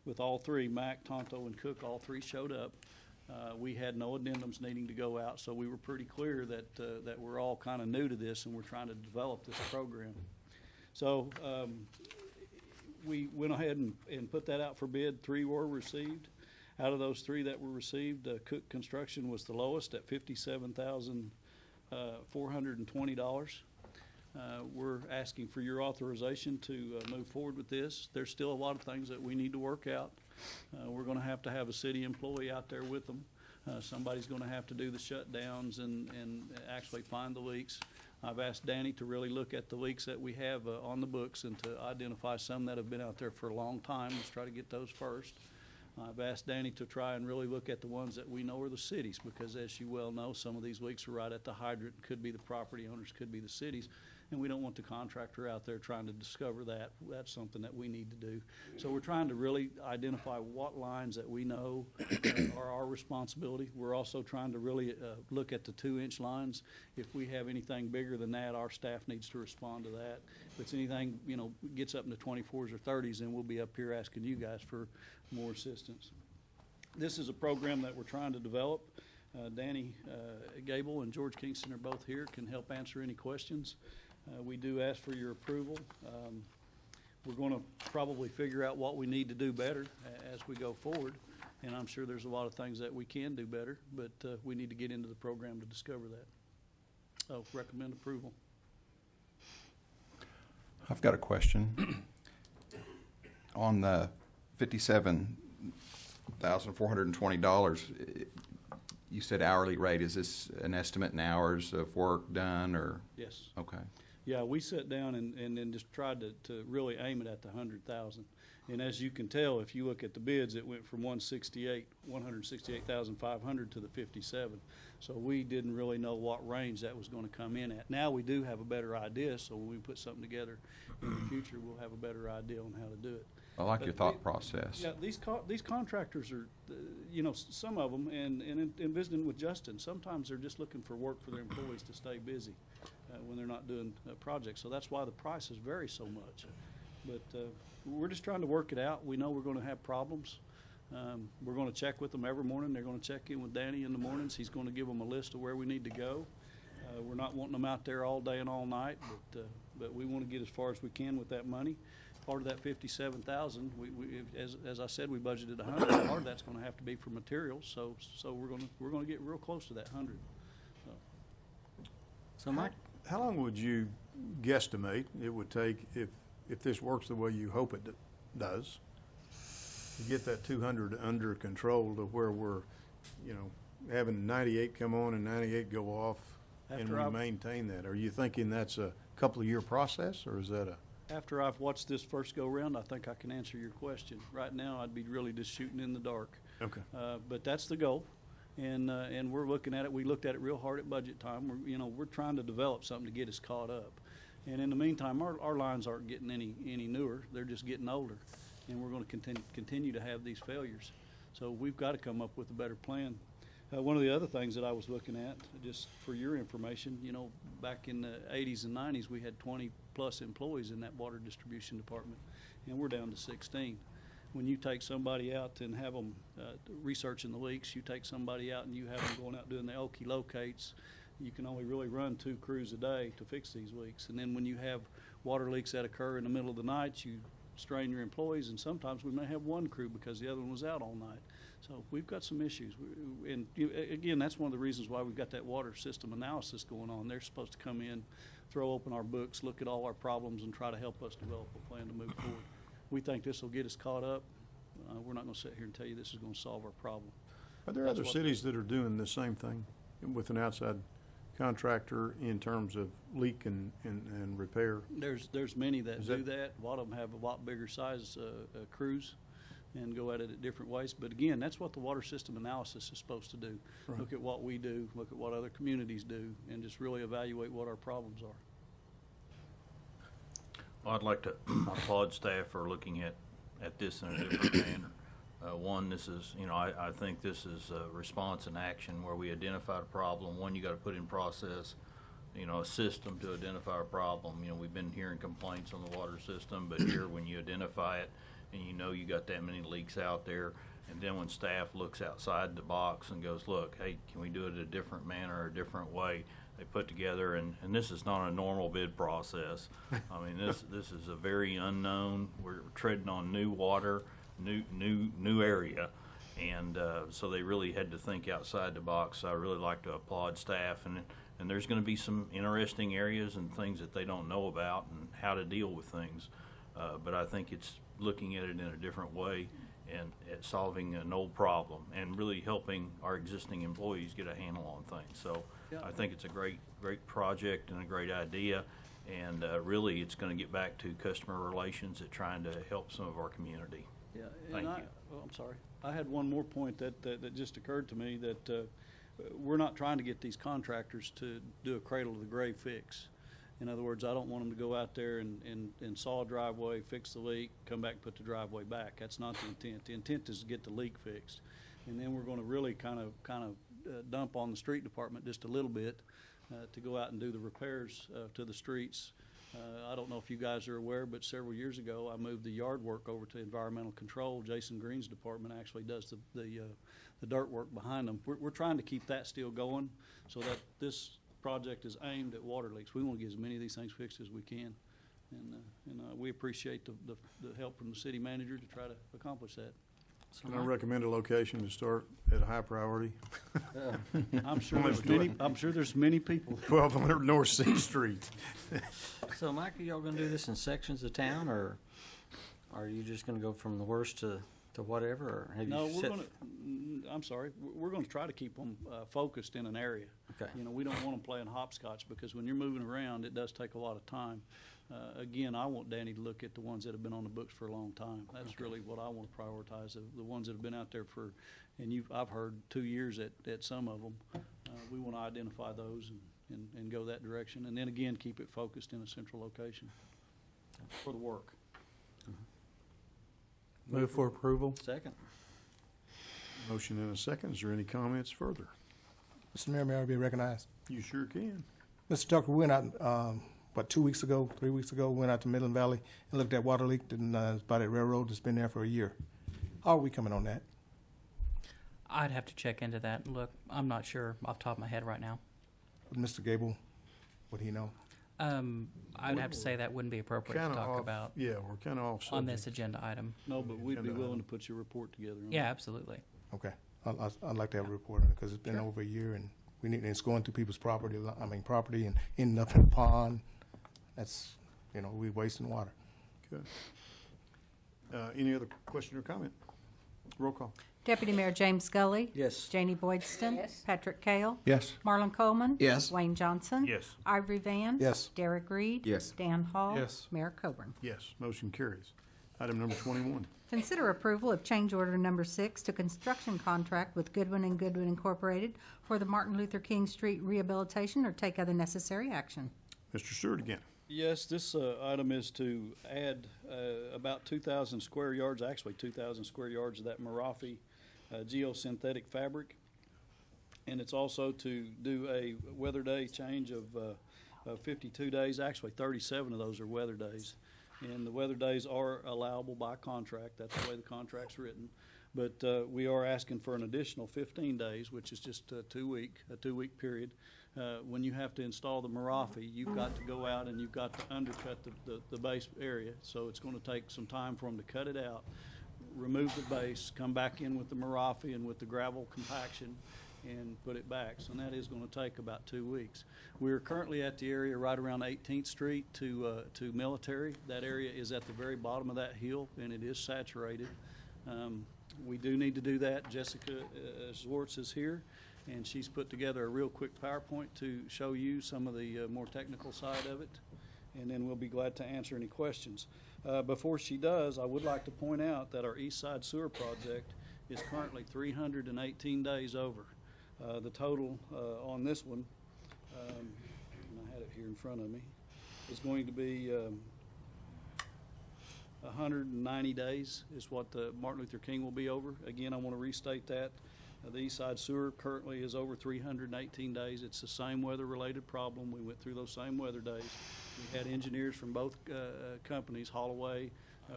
with all three. Mack, Tonto, and Cook, all three showed up. We had no addendums needing to go out, so we were pretty clear that we're all kind of new to this, and we're trying to develop this program. So we went ahead and put that out for bid. 3 were received. Out of those 3 that were received, Cook Construction was the lowest at $57,420. We're asking for your authorization to move forward with this. There's still a lot of things that we need to work out. We're going to have a city employee out there with them. Somebody's going to have to do the shutdowns and actually find the leaks. I've asked Danny to really look at the leaks that we have on the books and to identify some that have been out there for a long time. Let's try to get those first. I've asked Danny to try and really look at the ones that we know are the cities, because as you well know, some of these leaks are right at the hydrant. Could be the property owners, could be the cities, and we don't want the contractor out there trying to discover that. That's something that we need to do. So we're trying to really identify what lines that we know are our responsibility. We're also trying to really look at the 2-inch lines. If we have anything bigger than that, our staff needs to respond to that. If it's anything, gets up into 24s or 30s, then we'll be up here asking you guys for more assistance. This is a program that we're trying to develop. Danny Gable and George Kingston are both here, can help answer any questions. We do ask for your approval. We're going to probably figure out what we need to do better as we go forward, and I'm sure there's a lot of things that we can do better, but we need to get into the program to discover that. So recommend approval. I've got a question. On the $57,420, you said hourly rate. Is this an estimate in hours of work done, or? Yes. Okay. Yeah, we sat down and then just tried to really aim it at the 100,000. And as you can tell, if you look at the bids, it went from 168,500 to the 57. So we didn't really know what range that was going to come in at. Now we do have a better idea, so when we put something together in the future, we'll have a better idea on how to do it. I like your thought process. Yeah, these contractors are, some of them, and in visiting with Justin, sometimes they're just looking for work for their employees to stay busy when they're not doing projects. So that's why the prices vary so much. But we're just trying to work it out. We know we're going to have problems. We're going to check with them every morning. They're going to check in with Danny in the mornings. He's going to give them a list of where we need to go. We're not wanting them out there all day and all night, but we want to get as far as we can with that money. Part of that 57,000, as I said, we budgeted 100. Part of that's going to have to be for materials. So we're going to get real close to that 100. So Mike, how long would you guesstimate it would take if this works the way you hope it does to get that 200 under control to where we're, having 98 come on and 98 go off, and we maintain that? Are you thinking that's a couple of year process, or is that a? After I've watched this first go round, I think I can answer your question. Right now, I'd be really just shooting in the dark. Okay. But that's the goal, and we're looking at it. We looked at it real hard at budget time. We're trying to develop something to get us caught up. And in the meantime, our lines aren't getting any newer. They're just getting older. And we're going to continue to have these failures. So we've got to come up with a better plan. One of the other things that I was looking at, just for your information, you know, back in the 80s and 90s, we had 20-plus employees in that water distribution department, and we're down to 16. When you take somebody out and have them researching the leaks, you take somebody out and you have them going out doing the Okie locates, you can only really run 2 crews a day to fix these leaks. And then when you have water leaks that occur in the middle of the night, you strain your employees, and sometimes we may have 1 crew because the other one was out all night. So we've got some issues. And again, that's one of the reasons why we've got that water system analysis going on. They're supposed to come in, throw open our books, look at all our problems, and try to help us develop a plan to move forward. We think this will get us caught up. We're not going to sit here and tell you this is going to solve our problem. Are there other cities that are doing the same thing with an outside contractor in terms of leak and repair? There's many that do that. A lot of them have a lot bigger size crews and go at it at different ways. But again, that's what the water system analysis is supposed to do. Right. Look at what we do, look at what other communities do, and just really evaluate what our problems are. Well, I'd like to applaud staff for looking at this in a different manner. One, this is, you know, I think this is a response and action where we identified a problem. One, you got to put in process, you know, a system to identify a problem. You know, we've been hearing complaints on the water system, but here when you identify it and you know you got that many leaks out there, and then when staff looks outside the box and goes, look, hey, can we do it a different manner or a different way? They put together, and this is not a normal bid process. I mean, this is a very unknown. We're treading on new water, new area, and so they really had to think outside the box. I really like to applaud staff, and there's going to be some interesting areas and things that they don't know about and how to deal with things. But I think it's looking at it in a different way and at solving an old problem and really helping our existing employees get a handle on things. So yeah. I think it's a great project and a great idea, and really it's going to get back to customer relations at trying to help some of our community. Yeah, Thank you. Well, I'm sorry. I had one more point that just occurred to me, that we're not trying to get these contractors to do a cradle to the grave fix. In other words, I don't want them to go out there and saw a driveway, fix the leak, come back and put the driveway back. That's not the intent. The intent is to get the leak fixed. And then we're going to really kind of dump on the street department just a little bit to go out and do the repairs to the streets. I don't know if you guys are aware, but several years ago I moved the yard work over to environmental control. Jason Green's department actually does the dirt work behind them. We're trying to keep that still going so that this project is aimed at water leaks. We want to get as many of these things fixed as we can, and we appreciate the help from the city manager to try to accomplish that. Can I recommend a location to start at a high priority? I'm sure there's many people. 1200 North 6th Street. So, Mike, are y'all going to do this in sections of town, or are you just going to go from the worst to whatever? Or have no, I'm sorry. We're going to try to keep them focused in an area. Okay. You know, we don't want them playing hopscotch, because when you're moving around, it does take a lot of time. Again, I want Danny to look at the ones that have been on the books for a long time. That's really what I want to prioritize, the ones that have been out there for, and I've heard 2 years at some of them. We want to identify those and go that direction, and then again keep it focused in a central location for the work. Move for approval. Second. Motion and a second. Is there any comments further? Mr. Mayor, may I be recognized? You sure can. Mr. Tucker, we went out, 3 weeks ago, went out to Midland Valley and looked at water leak by that railroad that's been there for a year. How are we coming on that? I'd have to check into that. Look, I'm not sure off the top of my head right now. Mr. Gable, would he know? I would have to say that wouldn't be appropriate to talk about. Yeah, we're kind of off subject on this agenda item. No, but we'd be willing to put your report together on Yeah, that. absolutely. Okay. I'd like to have a report on it, because it's been over a year, and it's going through people's property and ending up in a pond. That's, we're wasting water. Good. Any other question or comment? Roll call. Deputy Mayor James Scully. Yes. Janie Boydston. Yes. Patrick Kale. Yes. Marlon Coleman. Yes. Wayne Johnson. Yes. Ivory Van. Yes. Derek Reed. Yes. Dan Hall. Yes. Mayor Coburn. Yes. Motion carries. Item number 21. Consider approval of change order number 6 to construction contract with Goodwin & Goodwin Incorporated for the Martin Luther King Street rehabilitation, or take other necessary action. Mr. Stewart again. Yes, this item is to add about 2,000 square yards, actually 2,000 square yards of that Merafi geosynthetic fabric. And it's also to do a weather day change of 52 days. Actually, 37 of those are weather days. And the weather days are allowable by contract. That's the way the contract's written. But we are asking for an additional 15 days, which is just a two-week period. When you have to install the Merafi, you've got to go out and you've got to undercut the base area. So it's going to take some time for them to cut it out, remove the base, come back in with the Merafi and with the gravel compaction, and put it back. So that is going to take about 2 weeks. We're currently at the area right around 18th Street to Military. That area is at the very bottom of that hill, and it is saturated. We do need to do that. Jessica Zwartz is here, and she's put together a real quick PowerPoint to show you some of the more technical side of it, and then we'll be glad to answer any questions. Before she does, I would like to point out that our East Side Sewer Project is currently 318 days over. The total on this one, and I had it here in front of me, is going to be 190 days is what Martin Luther King will be over. Again, I want to restate that. The East Side Sewer currently is over 318 days. It's the same weather-related problem. We went through those same weather days. We had engineers from both companies, Holloway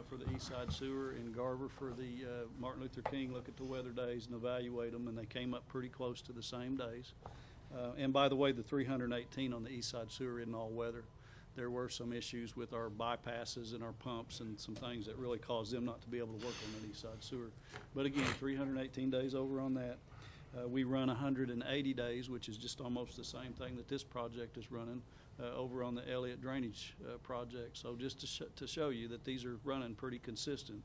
for the East Side Sewer and Garver for the Martin Luther King, look at the weather days and evaluate them, and they came up pretty close to the same days. And by the way, the 318 on the East Side Sewer isn't all weather. There were some issues with our bypasses and our pumps and some things that really caused them not to be able to work on the East Side Sewer. But again, 318 days over on that. We run 180 days, which is just almost the same thing that this project is running over on the Elliott Drainage project. So just to show you that these are running pretty consistent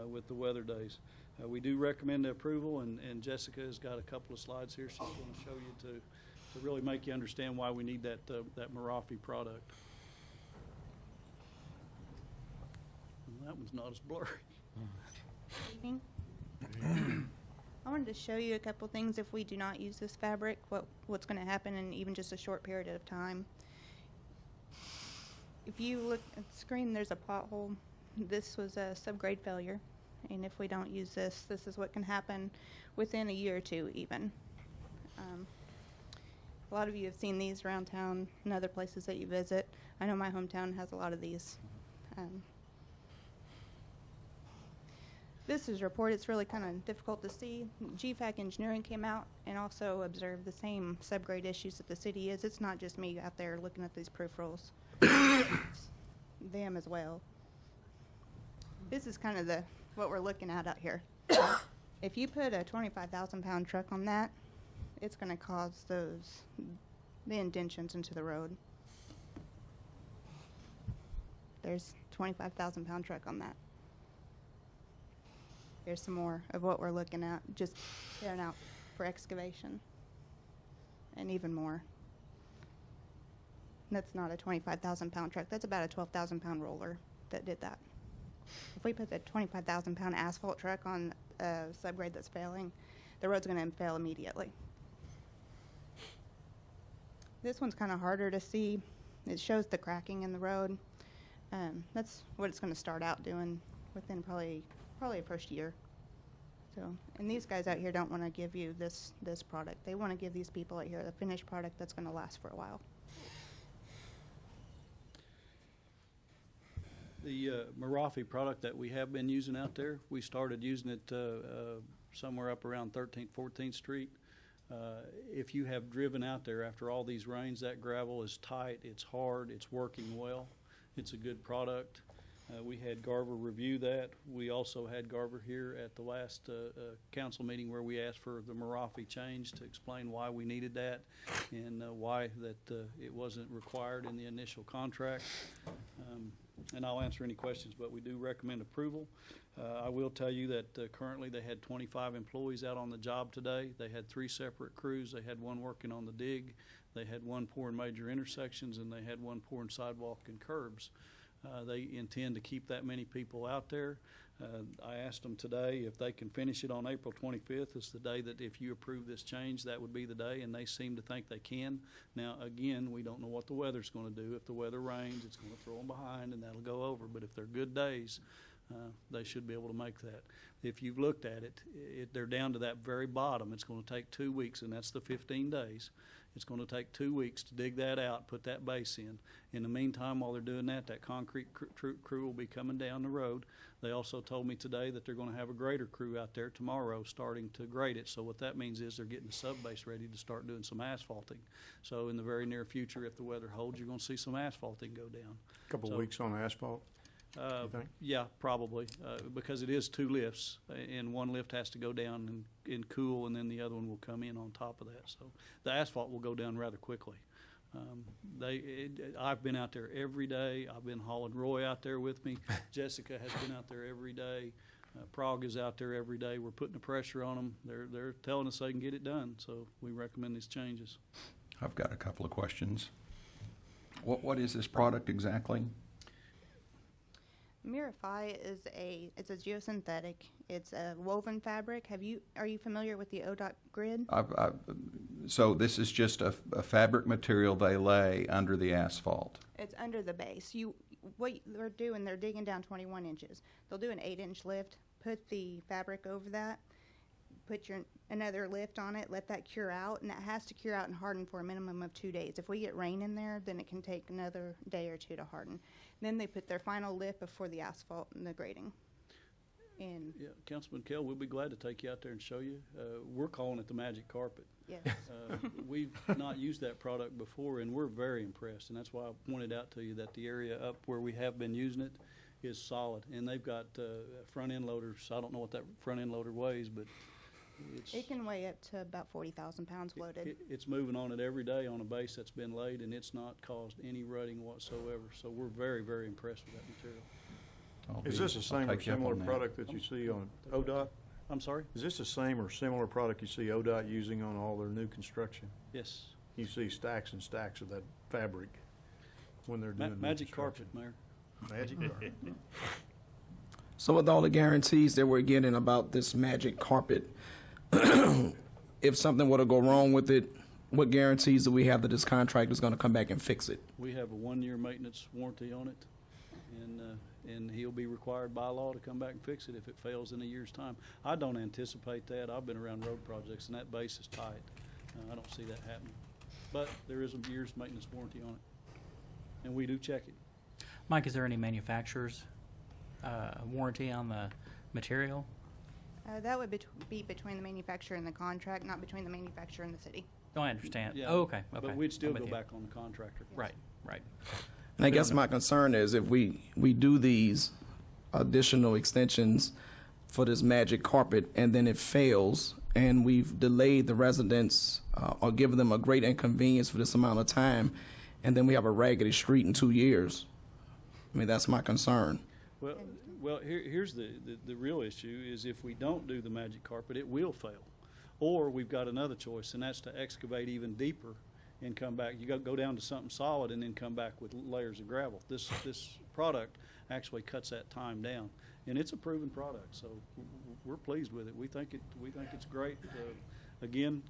with the weather days. We do recommend the approval, and Jessica has got a couple of slides here she's going to show you to really make you understand why we need that Merafi product. That one's not as blurry. Evening. I wanted to show you a couple things if we do not use this fabric, what's going to happen in even just a short period of time. If you look at the screen, there's a pothole. This was a subgrade failure, and if we don't use this, this is what can happen within a year or two even. A lot of you have seen these around town and other places that you visit. I know my hometown has a lot of these. This is a report. It's really kind of difficult to see. GFAC Engineering came out and also observed the same subgrade issues that the city is. It's not just me out there looking at these peripherals. It's them as well. This is kind of what we're looking at out here. If you put a 25,000-pound truck on that, it's going to cause the indentions into the road. There's a 25,000-pound truck on that. Here's some more of what we're looking at, just clearing out for excavation, and even more. That's not a 25,000-pound truck. That's about a 12,000-pound roller that did that. If we put the 25,000-pound asphalt truck on a subgrade that's failing, the road's going to fail immediately. This one's kind of harder to see. It shows the cracking in the road. That's what it's going to start out doing within probably a first year. So, and these guys out here don't want to give you this product. They want to give these people out here the finished product that's going to last for a while. The Merafi product that we have been using out there, we started using it somewhere up around 13th, 14th Street. If you have driven out there after all these rains, that gravel is tight, it's hard, it's working well. It's a good product. We had Garver review that. We also had Garver here at the last council meeting where we asked for the Merafi change to explain why we needed that and why that it wasn't required in the initial contract. And I'll answer any questions, but we do recommend approval. I will tell you that currently they had 25 employees out on the job today. They had 3 separate crews. They had one working on the dig. They had one pouring major intersections, and they had one pouring sidewalk and curbs. They intend to keep that many people out there. I asked them today if they can finish it on April 25th. It's the day that if you approve this change, that would be the day, and they seem to think they can. Now, again, we don't know what the weather's going to do. If the weather rains, it's going to throw them behind, and that'll go over. But if they're good days, they should be able to make that. If you've looked at it, they're down to that very bottom. It's going to take 2 weeks, and that's the 15 days. It's going to take 2 weeks to dig that out, put that base in. In the meantime, while they're doing that, that concrete crew will be coming down the road. They also told me today that they're going to have a grader crew out there tomorrow starting to grade it. So what that means is they're getting the sub-base ready to start doing some asphalting. So in the very near future, if the weather holds, you're going to see some asphalting go down. A couple of weeks on asphalt? You think? Yeah, probably, because it is 2 lifts, and one lift has to go down and cool, and then the other one will come in on top of that. So the asphalt will go down rather quickly. I've been out there every day. I've been hauling Roy out there with me. Jessica has been out there every day. Prague is out there every day. We're putting the pressure on them. They're telling us they can get it done, so we recommend these changes. I've got a couple of questions. What is this product exactly? Mirify is it's a geosynthetic. It's a woven fabric. Are you familiar with the ODOT grid? So this is just a fabric material they lay under the asphalt. It's under the base. What they're doing, they're digging down 21 inches. They'll do an 8-inch lift, put the fabric over that, put another lift on it, let that cure out, and that has to cure out and harden for a minimum of 2 days. If we get rain in there, then it can take another day or 2 to harden. Then they put their final lift before the asphalt and the grading. And yeah, Councilman Kell, we'll be glad to take you out there and show you. We're calling it the magic carpet. Yes. We've not used that product before, and we're very impressed. And that's why I pointed out to you that the area up where we have been using it is solid. And they've got front end loaders. I don't know what that front end loader weighs, but it can weigh up to about 40,000 pounds loaded. It's moving on it every day on a base that's been laid, and it's not caused any rutting whatsoever. So we're very, very impressed with that material. Is this the same or similar product that you see on ODOT? I'm sorry? Is this the same or similar product you see ODOT using on all their new construction? Yes. You see stacks and stacks of that fabric when they're doing magic carpet, Mayor. Magic carpet. So with all the guarantees that we're getting about this magic carpet, if something were to go wrong with it, what guarantees do we have that this contractor is going to come back and fix it? We have a 1-year maintenance warranty on it, and he'll be required by law to come back and fix it if it fails in a year's time. I don't anticipate that. I've been around road projects, and that base is tight. I don't see that happening. But there is a year's maintenance warranty on it, and we do check it. Mike, is there any manufacturer's warranty on the material? That would be between the manufacturer and the contract, not between the manufacturer and the city. Oh, I understand. Yeah, oh, okay. But we'd still go back on the contractor. Right, right. And I guess my concern is if we do these additional extensions for this magic carpet and then it fails and we've delayed the residents or given them a great inconvenience for this amount of time and then we have a raggedy street in 2 years. I mean, that's my concern. Well, here's the real issue is if we don't do the magic carpet, it will fail. Or we've got another choice, and that's to excavate even deeper and come back. You go down to something solid and then come back with layers of gravel. This product actually cuts that time down, and it's a proven product. So we're pleased with it. We think it's great. Again,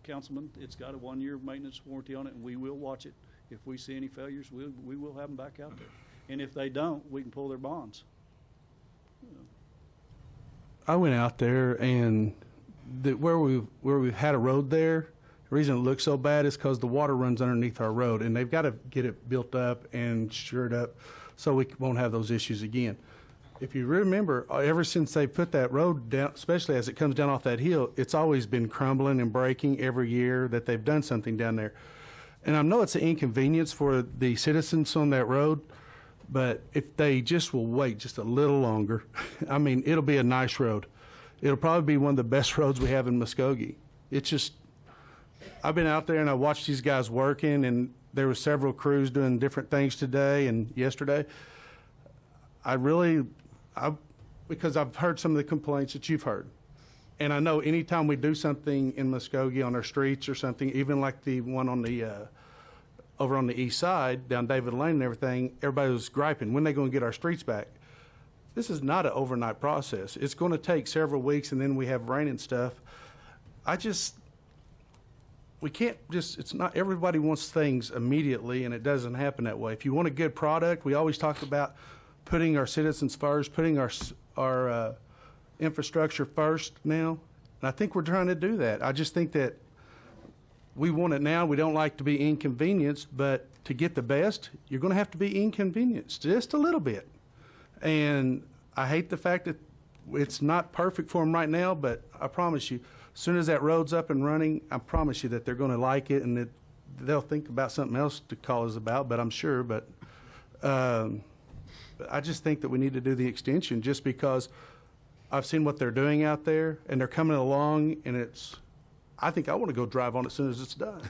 Councilman, it's got a 1-year maintenance warranty on it, and we will watch it. If we see any failures, we will have them back out there. And if they don't, we can pull their bonds. I went out there, and where we've had a road there, the reason it looks so bad is because the water runs underneath our road, and they've got to get it built up and shored up so we won't have those issues again. If you remember, ever since they put that road down, especially as it comes down off that hill, it's always been crumbling and breaking every year that they've done something down there. And I know it's an inconvenience for the citizens on that road, but if they just will wait just a little longer, I mean, it'll be a nice road. It'll probably be one of the best roads we have in Muskogee. It's just, I've been out there and I watched these guys working, and there were several crews doing different things today and yesterday. Because I've heard some of the complaints that you've heard. And I know anytime we do something in Muskogee on our streets or something, even like the one on the over on the east side, down David Lane and everything, everybody was griping, when they going to get our streets back? This is not an overnight process. It's going to take several weeks, and then we have rain and stuff. We can't just, it's not, everybody wants things immediately, and it doesn't happen that way. If you want a good product, we always talk about putting our citizens first, putting our infrastructure first now, and I think we're trying to do that. I just think that we want it now. We don't like to be inconvenienced, but to get the best, you're going to have to be inconvenienced just a little bit. And I hate the fact that it's not perfect for them right now, but I promise you, as soon as that road's up and running, I promise you that they're going to like it, and that they'll think about something else to call us about, but I'm sure. But I just think that we need to do the extension just because I've seen what they're doing out there, and they're coming along, and I think I want to go drive on it as soon as it's done.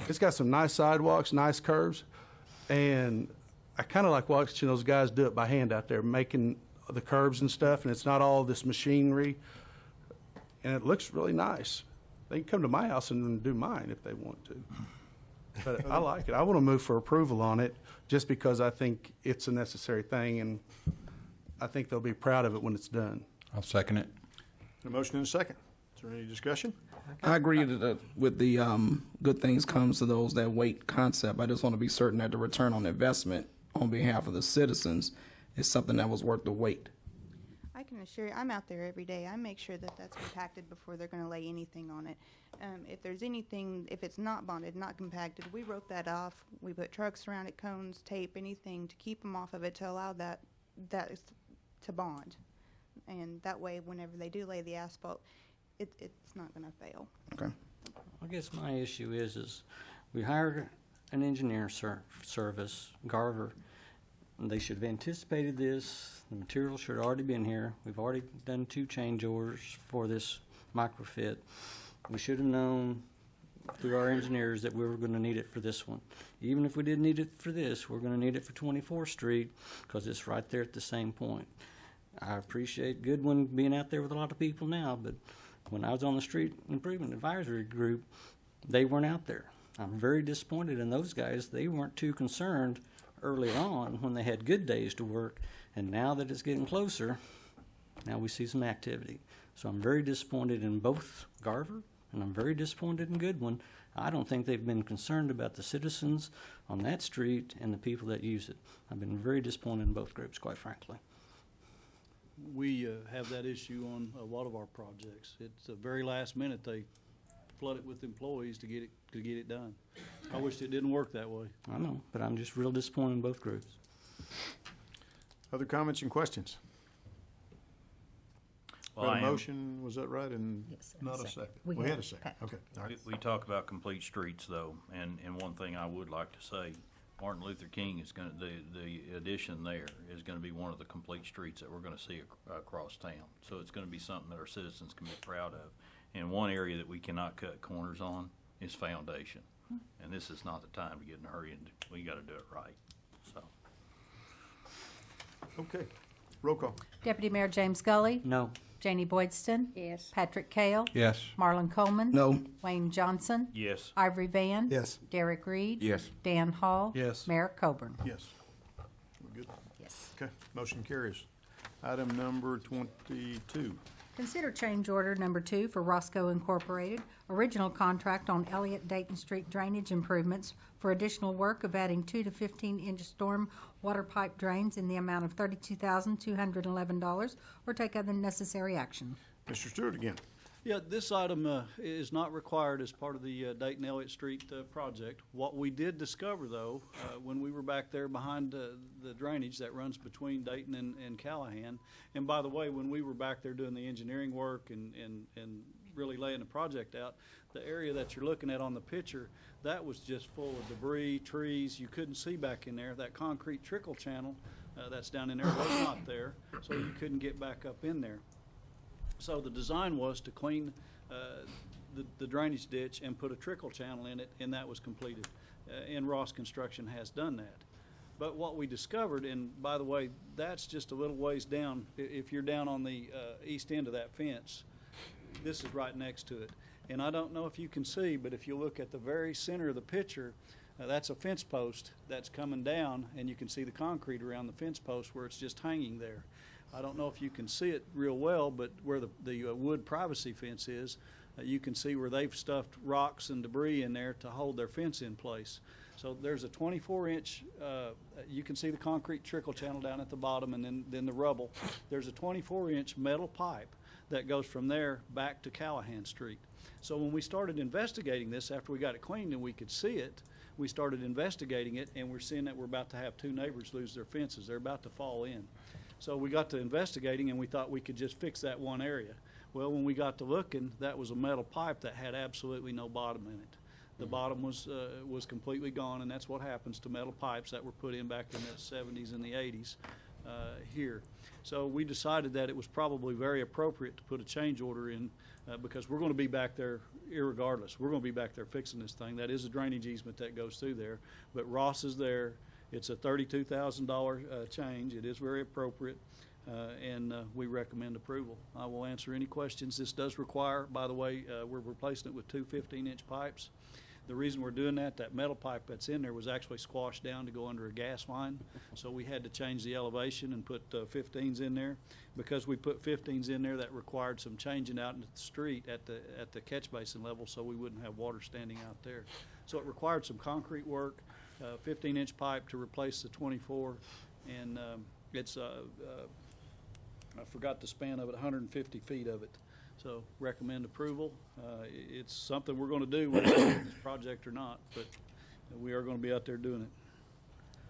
It's got some nice sidewalks, nice curves, and I kind of like watching those guys do it by hand out there, making the curves and stuff, and it's not all this machinery, and it looks really nice. They can come to my house and do mine if they want to. But I like it. I want to move for approval on it just because I think it's a necessary thing, and I think they'll be proud of it when it's done. I'll second it. A motion and a second. Is there any discussion? I agree with the good things comes to those that wait concept. I just want to be certain that the return on investment on behalf of the citizens is something that was worth the wait. I can assure you, I'm out there every day. I make sure that that's compacted before they're going to lay anything on it. If there's anything, if it's not bonded, not compacted, we wrote that off. We put trucks around it, cones, tape, anything to keep them off of it to allow that to bond. And that way, whenever they do lay the asphalt, it's not going to fail. Okay. I guess my issue is we hired an engineer service, Garver. And they should have anticipated this. The material should have already been here. We've already done 2 change orders for this microfit. We should have known through our engineers that we were going to need it for this one. Even if we didn't need it for this, we're going to need it for 24th Street because it's right there at the same point. I appreciate Goodwin being out there with a lot of people now, but when I was on the Street Improvement Advisory Group, they weren't out there. I'm very disappointed in those guys. They weren't too concerned early on when they had good days to work, and now that it's getting closer, now we see some activity. So I'm very disappointed in both Garver, and I'm very disappointed in Goodwin. I don't think they've been concerned about the citizens on that street and the people that use it. I've been very disappointed in both groups, quite frankly. We have that issue on a lot of our projects. It's the very last minute they flood it with employees to get it done. I wish it didn't work that way. I know, but I'm just real disappointed in both groups. Other comments and questions? Well, We had I a am- motion, was that right? And Yes, and not a second. second. We We had had a second. Pat. Okay. All right. We talk about complete streets, though, and one thing I would like to say, Martin Luther King is going to, the addition there is going to be one of the complete streets that we're going to see across town. So it's going to be something that our citizens can be proud of. And one area that we cannot cut corners on is foundation. And this is not the time to get in a hurry, and we got to do it right, so. Okay. Roll call. Deputy Mayor James Gully. No. Janie Boydston. Yes. Patrick Kale. Yes. Marlon Coleman. No. Wayne Johnson. Yes. Ivory Van. Yes. Derek Reed. Yes. Dan Hall. Yes. Merrick Coburn. Yes. We're good? Yes. Okay. Motion carries. Item number 22. Consider change order number 2 for Roscoe Incorporated, original contract on Elliott Dayton Street drainage improvements for additional work of adding 2 to 15-inch storm water pipe drains in the amount of $32,211, or take other necessary action. Mr. Stewart again. Yeah, this item is not required as part of the Dayton Elliott Street project. What we did discover, though, when we were back there behind the drainage that runs between Dayton and Callahan, and by the way, when we were back there doing the engineering work and really laying the project out, the area that you're looking at on the picture, that was just full of debris, trees. You couldn't see back in there. That concrete trickle channel that's down in there was not there, so you couldn't get back up in there. So the design was to clean the drainage ditch and put a trickle channel in it, and that was completed. And Ross Construction has done that. But what we discovered, and by the way, that's just a little ways down. If you're down on the east end of that fence, this is right next to it. And I don't know if you can see, but if you look at the very center of the picture, That's a fence post that's coming down, and you can see the concrete around the fence post where it's just hanging there. I don't know if you can see it real well, but where the wood privacy fence is, you can see where they've stuffed rocks and debris in there to hold their fence in place. So there's a 24-inch, you can see the concrete trickle channel down at the bottom, and then the rubble. There's a 24-inch metal pipe that goes from there back to Callahan Street. So when we started investigating this, after we got it cleaned and we could see it, we started investigating it, and we're seeing that we're about to have 2 neighbors lose their fences. They're about to fall in. So we got to investigating, and we thought we could just fix that one area. Well, when we got to looking, that was a metal pipe that had absolutely no bottom in it. The bottom was completely gone, and that's what happens to metal pipes that were put in back in the 70s and the 80s here. So we decided that it was probably very appropriate to put a change order in because we're going to be back there irregardless. We're going to be back there fixing this thing. That is a drainage easement that goes through there, but Ross is there. It's a $32,000 change. It is very appropriate, and we recommend approval. I will answer any questions. This does require, by the way, we're replacing it with 2 15-inch pipes. The reason we're doing that metal pipe that's in there was actually squashed down to go under a gas line, so we had to change the elevation and put 15s in there. Because we put 15s in there, that required some changing out into the street at the catch basin level, so we wouldn't have water standing out there. So it required some concrete work, 15-inch pipe to replace the 24, and it's I forgot the span of it, 150 feet of it. So recommend approval. It's something we're going to do whether it's this project or not, but we are going to be out there doing it.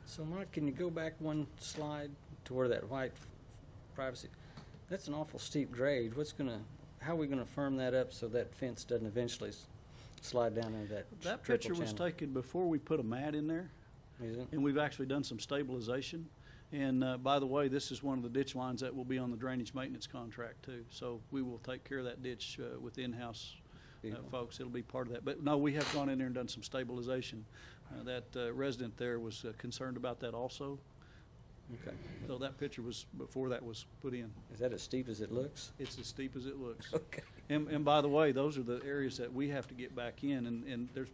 So Mike, can you go back one slide to where that white privacy, that's an awful steep grade. How are we gonna firm that up so that fence doesn't eventually slide down into that That trickle picture was channel? taken before we put a mat in there, Is it? and we've actually done some stabilization. And by the way, this is one of the ditch lines that will be on the drainage maintenance contract too. So we will take care of that ditch with in-house folks. It'll be part of that. But no, we have gone in there and done some stabilization. That resident there was concerned about that also. Okay. So that picture was before that was put in. Is that as steep as it looks? It's as steep as it looks. Okay. And by the way, those are the areas that we have to get back in, and there's,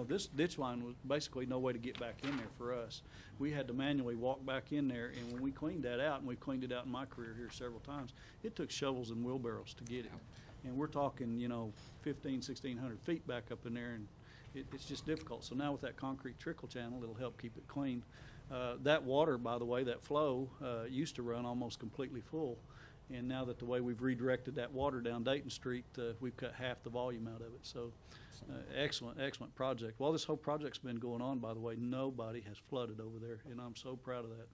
this ditch line was basically no way to get back in there for us. We had to manually walk back in there, and when we cleaned that out, and we've cleaned it out in my career here several times, it took shovels and wheelbarrows to get it. And we're talking, 1,500 feet back up in there, and it's just difficult. So now with that concrete trickle channel, it'll help keep it clean. That water, by the way, that flow used to run almost completely full. And now that the way we've redirected that water down Dayton Street, we've cut half the volume out of it. So excellent project. While this whole project's been going on, by the way, nobody has flooded over there, and I'm so proud of that.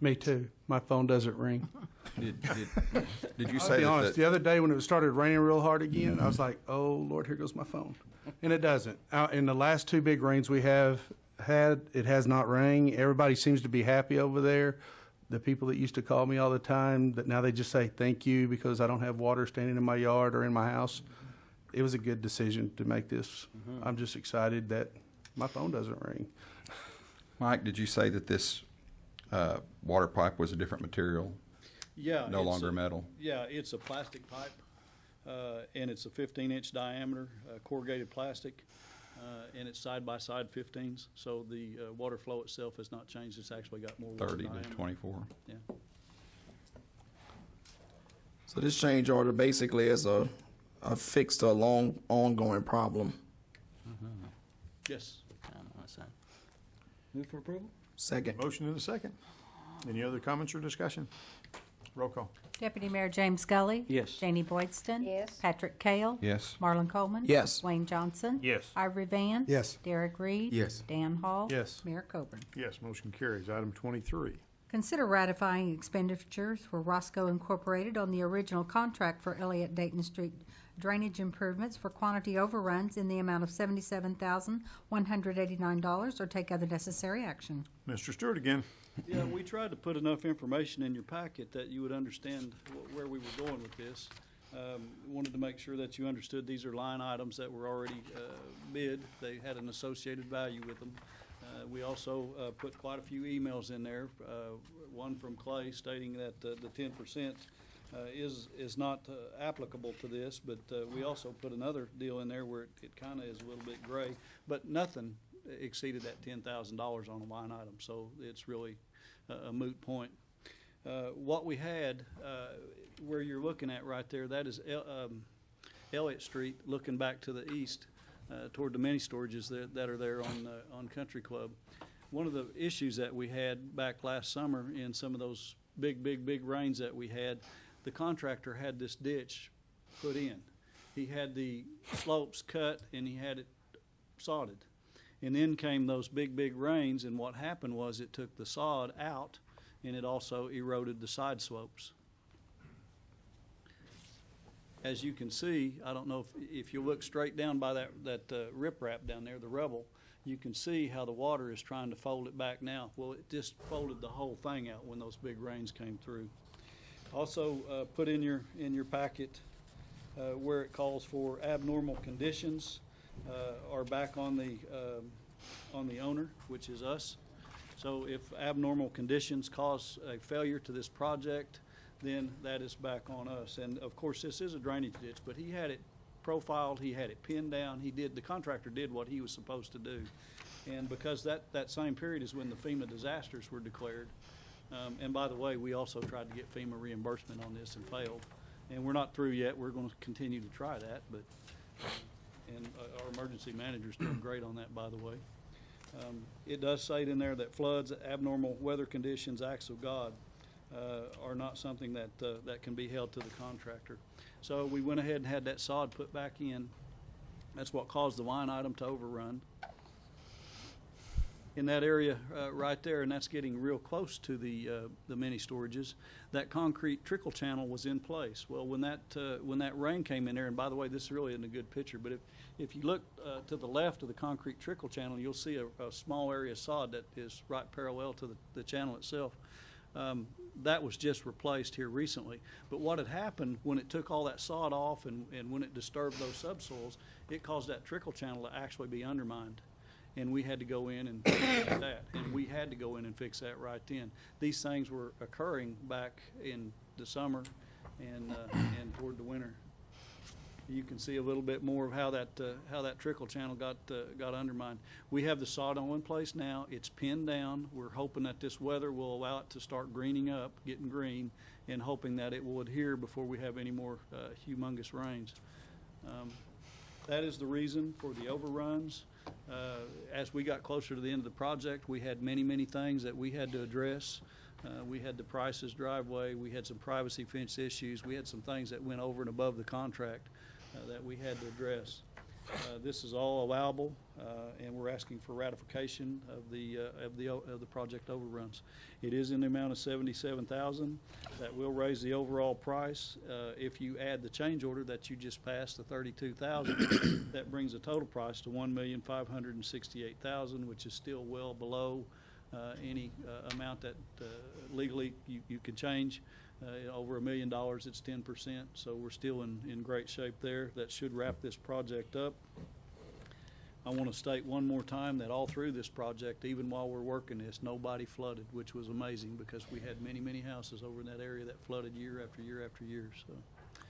Me too. My phone doesn't ring. Did you I'll say be that honest, the other day when it started raining real hard again, I was like, oh, Lord, here goes my phone. And it doesn't. In the last 2 big rains we have had, it has not rained. Everybody seems to be happy over there. The people that used to call me all the time, that now they just say thank you because I don't have water standing in my yard or in my house. It was a good decision to make this. I'm just excited that my phone doesn't ring. Mike, did you say that this water pipe was a different material? Yeah. No longer metal? Yeah, it's a plastic pipe, and it's a 15-inch diameter, corrugated plastic, and it's side-by-side 15s. So the water flow itself has not changed. It's actually got more water 30 diameter. to 24. Yeah. So this change order basically is a fix to a long, ongoing problem. Yes. Move for approval? Second. Motion and a second. Any other comments or discussion? Roll call. Deputy Mayor James Scully. Yes. Janie Boydston. Yes. Patrick Kale. Yes. Marlon Coleman. Yes. Wayne Johnson. Yes. Ivory Van. Yes. Derek Reed. Yes. Dan Hall. Yes. Mayor Coburn. Yes, motion carries. Item 23. Consider ratifying expenditures for Roscoe Incorporated on the original contract for Elliott Dayton Street drainage improvements for quantity overruns in the amount of $77,189, or take other necessary action. Mr. Stewart again. Yeah, we tried to put enough information in your packet that you would understand where we were going with this. Wanted to make sure that you understood these are line items that were already bid. They had an associated value with them. We also put quite a few emails in there, one from Clay stating that the 10% is not applicable to this, but we also put another deal in there where it kind of is a little bit gray, but nothing exceeded that $10,000 on a line item, so it's really a moot point. What we had, where you're looking at right there, that is Elliott Street, looking back to the east toward the mini storages that are there on Country Club. One of the issues that we had back last summer in some of those big rains that we had, the contractor had this ditch put in. He had the slopes cut and he had it sodded. And then came those big rains, and what happened was it took the sod out and it also eroded the side slopes. As you can see, I don't know if you look straight down by that riprap down there, the rubble, you can see how the water is trying to fold it back now. Well, it just folded the whole thing out when those big rains came through. Also put in your packet where it calls for abnormal conditions are back on the owner, which is us. So if abnormal conditions cause a failure to this project, then that is back on us. And of course, this is a drainage ditch, but he had it profiled, he had it pinned down, the contractor did what he was supposed to do. And because that same period is when the FEMA disasters were declared. And by the way, we also tried to get FEMA reimbursement on this and failed. And we're not through yet. We're going to continue to try that, but and our emergency manager's doing great on that, by the way. It does say in there that floods, abnormal weather conditions, acts of God are not something that can be held to the contractor. So we went ahead and had that sod put back in. That's what caused the line item to overrun in that area right there, and that's getting real close to the mini storages. That concrete trickle channel was in place. Well, when that rain came in there, and by the way, this really isn't a good picture, but if you look to the left of the concrete trickle channel, you'll see a small area of sod that is right parallel to the channel itself. That was just replaced here recently. But what had happened when it took all that sod off and when it disturbed those subsoils, it caused that trickle channel to actually be undermined. And we had to go in and fix that. And we had to go in and fix that right then. These things were occurring back in the summer and toward the winter. You can see a little bit more of how that trickle channel got undermined. We have the sod all in place now. It's pinned down. We're hoping that this weather will allow it to start greening up, getting green, and hoping that it will adhere before we have any more humongous rains. That is the reason for the overruns. As we got closer to the end of the project, we had many things that we had to address. We had the Price's driveway. We had some privacy fence issues. We had some things that went over and above the contract that we had to address. This is all allowable, and we're asking for ratification of the project overruns. It is in the amount of $77,000. That will raise the overall price. If you add the change order that you just passed, the $32,000, that brings the total price to $1,568,000, which is still well below any amount that legally you can change. Over $1 million, it's 10%, so we're still in great shape there. That should wrap this project up. I want to state one more time that all through this project, even while we're working this, nobody flooded, which was amazing because we had many houses over in that area that flooded year after year after year. So,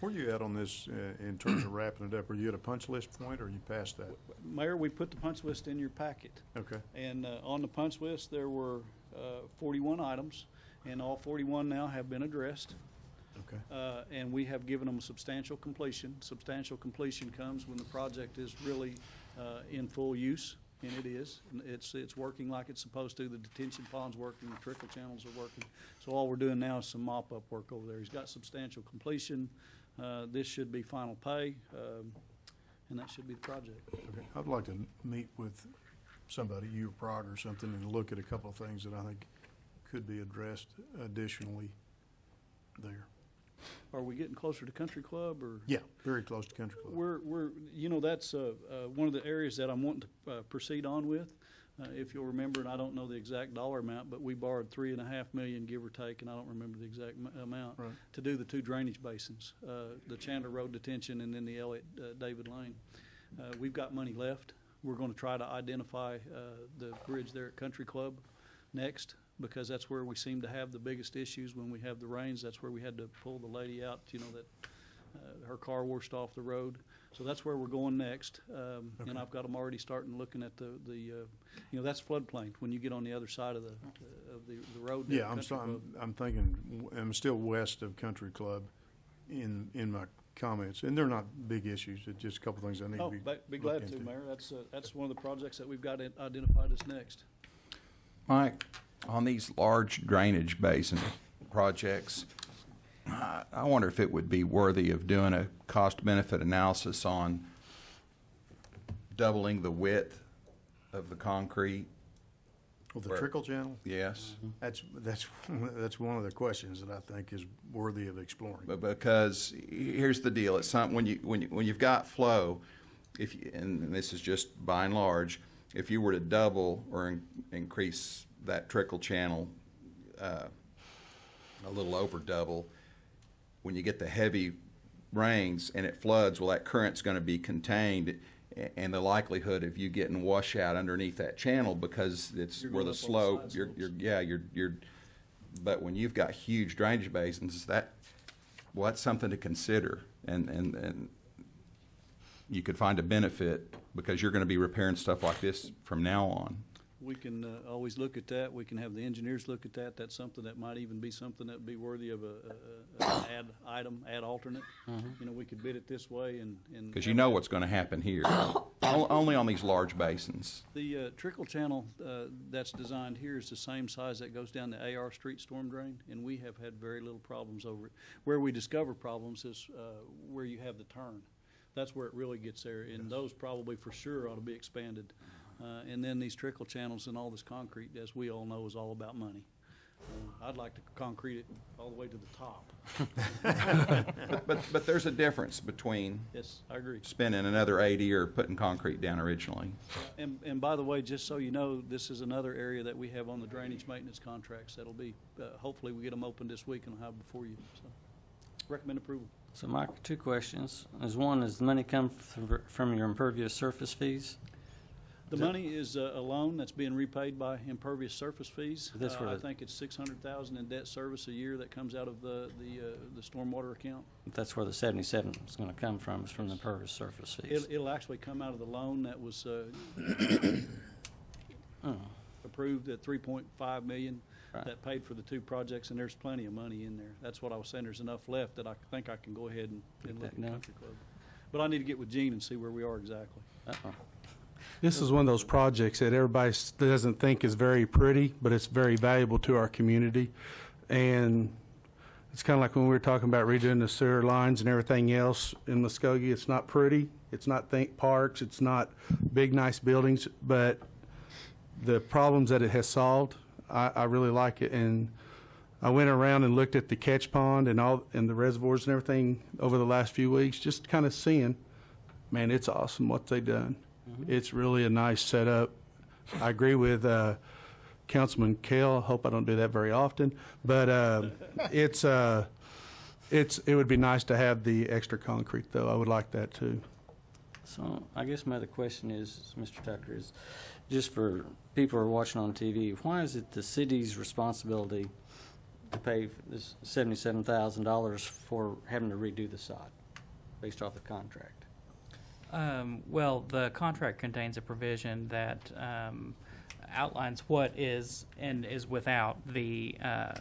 where are you at on this in terms of wrapping it up? Are you at a punch list point, or are you past that? Mayor, we put the punch list in your packet. Okay. And on the punch list, there were 41 items, and all 41 now have been addressed. Okay. And we have given them substantial completion. Substantial completion comes when the project is really in full use, and it is. It's working like it's supposed to. The detention pond's working, the trickle channels are working. So all we're doing now is some mop-up work over there. He's got substantial completion. This should be final pay, and that should be the project. Okay. I'd like to meet with somebody, you or Prague or something, and look at a couple of things that I think could be addressed additionally there. Are we getting closer to Country Club, or? Yeah, very close to Country Club. We're that's one of the areas that I'm wanting to proceed on with. If you'll remember, and I don't know the exact dollar amount, but we borrowed $3.5 million, give or take, and I don't remember the exact amount, right, to do the 2 drainage basins, the Chandler Road detention and then the Elliott David Lane. We've got money left. We're going to try to identify the bridge there at Country Club next, because that's where we seem to have the biggest issues when we have the rains. That's where we had to pull the lady out, that her car washed off the road. So that's where we're going next. And I've got them already starting looking at the that's floodplain when you get on the other side of the road. there, Yeah, Country Club. I'm thinking, I'm still west of Country Club in my comments, and they're not big issues, it's just a couple things I need to be Be glad looked to, into. Mayor. That's one of the projects that we've got identified as next. Mike, on these large drainage basin projects, I wonder if it would be worthy of doing a cost-benefit analysis on doubling the width of the concrete. Well, the Where- trickle channel, Yes. that's one of the questions that I think is worthy of exploring. But because here's the deal, it's something when you've got flow, and this is just by and large, if you were to double or increase that trickle channel a little over double, when you get the heavy rains and it floods, well, that current's going to be contained, and the likelihood of you getting washout underneath that channel because it's You're where going the up on the slope, side you're. But when you've got huge drainage basins, that's something to consider, and you could find a benefit because you're going to be repairing stuff like this from now on. We can always look at that. We can have the engineers look at that. That's something that might even be something that would be worthy of an add alternate. We could bid it this way and. Because you know what's going to happen here, only on these large basins. The trickle channel that's designed here is the same size that goes down the AR Street storm drain, and we have had very little problems over it. Where we discover problems is where you have the turn. That's where it really gets there, and those probably for sure ought to be expanded. And then these trickle channels and all this concrete, as we all know, is all about money. I'd like to concrete it all the way to the top. But there's a difference between Yes, I agree. spending another 80 or putting concrete down originally. And by the way, just so you know, this is another area that we have on the drainage maintenance contracts. That'll be, hopefully we get them open this week and I'll have before you. So recommend approval. So Mike, two questions. Does the money come from your impervious surface fees? The money is a loan that's being repaid by impervious surface fees. That's where I the- think it's $600,000 in debt service a year that comes out of the stormwater account. That's where the 77 is going to come from, is from the impervious surface fees. It'll actually come out of the loan that was approved at $3.5 million. Right. That paid for the two projects, and there's plenty of money in there. That's what I was saying. There's enough left that I think I can go ahead and look that at done. Country Club. But I need to get with Gene and see where we are exactly. Uh-oh. This is one of those projects that everybody doesn't think is very pretty, but it's very valuable to our community. And it's kind of like when we were talking about redoing the sewer lines and everything else in Muskogee. It's not pretty. It's not parks. It's not big, nice buildings. But the problems that it has solved, I really like it. And I went around and looked at the catch pond and the reservoirs and everything over the last few weeks, just kind of seeing, man, it's awesome what they've done. It's really a nice setup. I agree with Councilman Kale. I hope I don't do that very often, but it would be nice to have the extra concrete, though. I would like that too. So I guess my other question is, Mr. Tucker, is just for people who are watching on TV, why is it the city's responsibility to pay this $77,000 for having to redo the sod based off the contract? Well, the contract contains a provision that outlines what is and is without the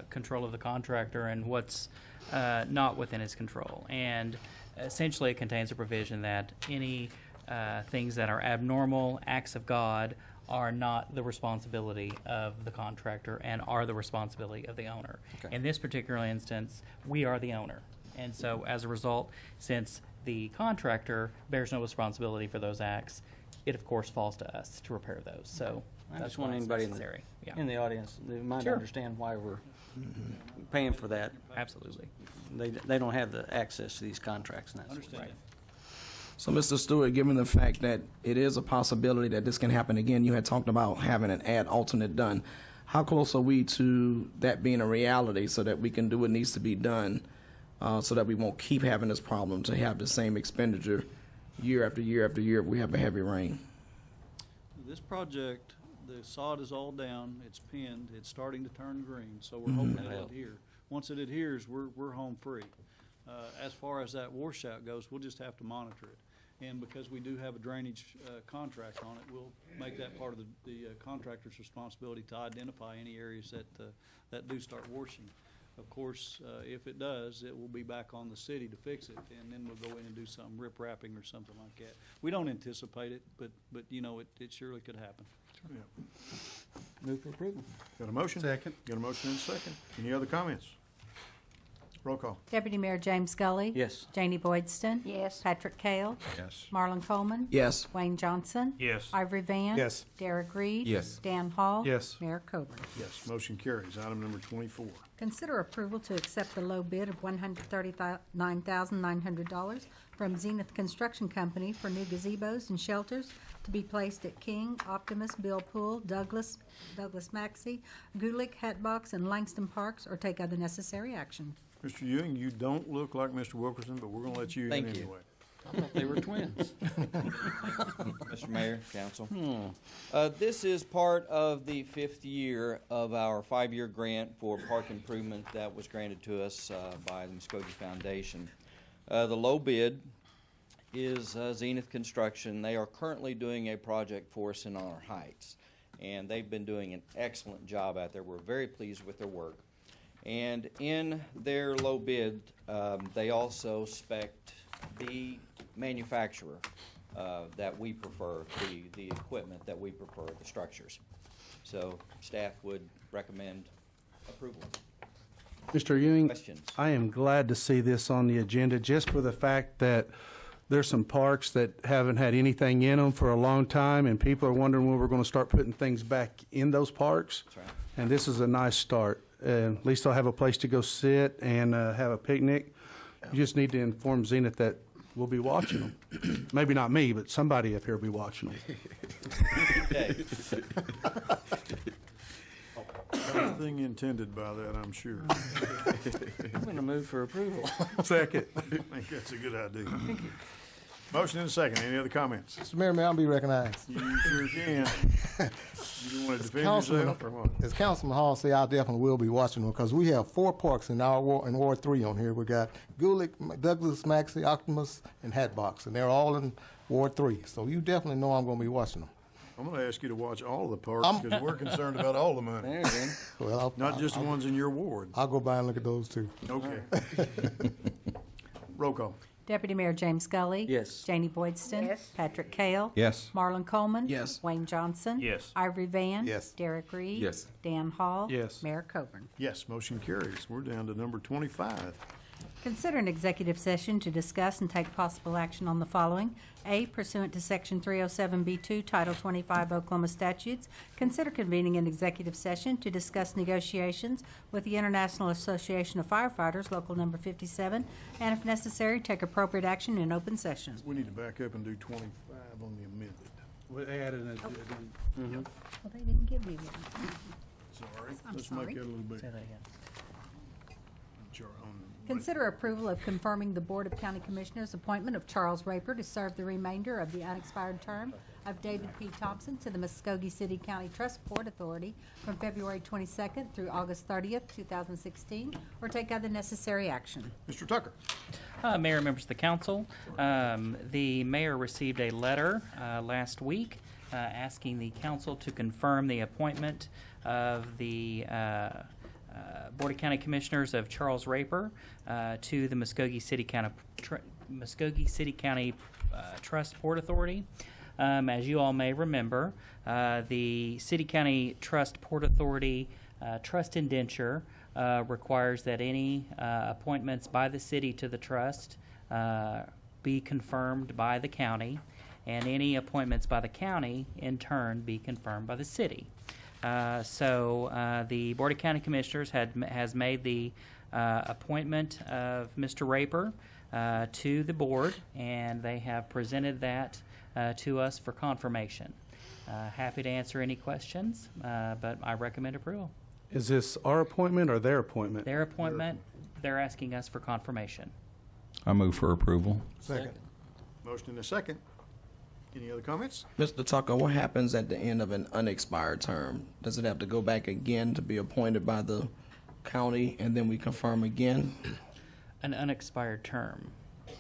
control of the contractor and what's not within his control. And essentially it contains a provision that any things that are abnormal acts of God are not the responsibility of the contractor and are the responsibility of the owner. Okay. In this particular instance, we are the owner. And so as a result, since the contractor bears no responsibility for those acts, it of course falls to us to repair those. So I that's just want why it's anybody necessary. in the audience that might Sure. understand why we're paying for that. Absolutely. They don't have the access to these contracts and that sort of Understand. thing. So, Mr. Stewart, given the fact that it is a possibility that this can happen again, you had talked about having an ad alternate done. How close are we to that being a reality so that we can do what needs to be done so that we won't keep having this problem to have the same expenditure year after year after year if we have a heavy rain? This project, the sod is all down, it's pinned, it's starting to turn green, so we're hoping it'll adhere. Once it adheres, we're home free. As far as that washout goes, we'll just have to monitor it. And because we do have a drainage contract on it, we'll make that part of the contractor's responsibility to identify any areas that do start washing. Of course, if it does, it will be back on the city to fix it, and then we'll go in and do some rip wrapping or something like that. We don't anticipate it, but you know, it surely could happen. Yeah. Move for approval. Got a motion? Second. Got a motion and a second. Any other comments? Roll call. Deputy Mayor James Scully. Yes. Janie Boydston. Yes. Patrick Kale. Yes. Marlon Coleman. Yes. Wayne Johnson. Yes. Ivory Van. Yes. Derek Reed. Yes. Dan Hall. Yes. Mayor Coburn. Yes, motion carries. Item number 24. Consider approval to accept the low bid of $139,900 from Zenith Construction Company for new gazebos and shelters to be placed at King, Optimus, Bill Pool, Douglas Maxey, Gulick, Hatbox, and Langston Parks, or take other necessary action. Mr. Ewing, you don't look like Mr. Wilkerson, but we're going to let you in Thank you. anyway. I thought they were twins. Mr. Mayor, Council. This is part of the 5th year of our 5-year grant for park improvement that was granted to us by the Muskogee Foundation. The low bid is Zenith Construction. They are currently doing a project for us in our Heights, and they've been doing an excellent job out there. We're very pleased with their work. And in their low bid, they also spec'd the manufacturer that we prefer, the equipment that we prefer, the structures. So staff would recommend approval. Mr. Ewing, Questions? I am glad to see this on the agenda just for the fact that there's some parks that haven't had anything in them for a long time, and people are wondering when we're going to start putting things back in those parks. That's right. And this is a nice start. At least they'll have a place to go sit and have a picnic. You just need to inform Zenith that we'll be watching them. Maybe not me, but somebody up here will be watching them. Okay. Nothing intended by that, I'm sure. I'm going to move for approval. Second. I think that's a good idea. Motion and a second. Any other comments? Mr. Mayor, may I be recognized? You sure can. You want to defend Councilman, yourself or what? as Councilman Hall said, I definitely will be watching them because we have 4 parks in our Ward 3 on here. We got Gulick, Douglas, Maxey, Optimus, and Hatbox, and they're all in Ward 3. So you definitely know I'm going to be watching them. I'm going to ask you to watch all the parks because we're concerned about all the money, There you go. Well, not just the ones in your ward. I'll go by and look at those too. Okay. Roll call. Deputy Mayor James Scully. Yes. Janie Boydston. Yes. Patrick Kale. Yes. Marlon Coleman. Yes. Wayne Johnson. Yes. Ivory Van. Yes. Derek Reed. Yes. Dan Hall. Yes. Mayor Coburn. Yes, motion carries. We're down to number 25. Consider an executive session to discuss and take possible action on the following. A, pursuant to Section 307B2, Title 25 Oklahoma statutes, consider convening an executive session to discuss negotiations with the International Association of Firefighters, Local Number 57, and if necessary, take appropriate action in open session. We need to back up and do 25 on the amended. We added an Well, they didn't give me one. Sorry. I'm Let's sorry. make that a little bit. Say that again. Consider approval of confirming the Board of County Commissioners' appointment of Charles Raper to serve the remainder of the unexpired term of David P. Thompson to the Muskogee City County Trust Port Authority from February 22nd through August 30th, 2016, or take other necessary action. Mr. Tucker. Mayor, members of the council, the mayor received a letter last week asking the council to confirm the appointment of the Board of County Commissioners of Charles Raper to the Muskogee City County Trust Port Authority. As you all may remember, the City County Trust Port Authority trust indenture requires that any appointments by the city to the trust be confirmed by the county, and any appointments by the county in turn be confirmed by the city. So the Board of County Commissioners has made the appointment of Mr. Raper to the board, and they have presented that to us for confirmation. Happy to answer any questions, but I recommend approval. Is this our appointment or their appointment? Their appointment, they're asking us for confirmation. I move for approval. Second. Motion and a second. Any other comments? Mr. Tucker, what happens at the end of an unexpired term? Does it have to go back again to be appointed by the county and then we confirm again? An unexpired term.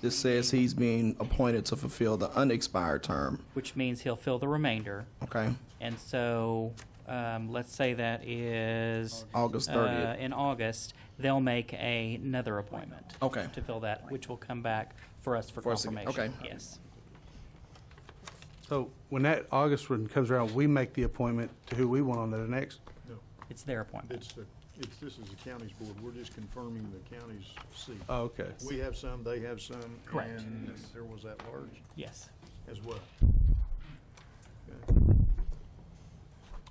This says he's being appointed to fulfill the unexpired term. which means he'll fill the remainder. Okay. And so, let's say that is August 30th. In August, they'll make another appointment. Okay. To fill that, which will come back for us for For us to- confirmation. okay. Yes. So when that August one comes around, we make the appointment to who we want on the next? No, It's their appointment. this is the county's board. We're just confirming the county's seat. Oh, okay. We have some, they have some. Correct. And there was at large Yes. as well. Okay.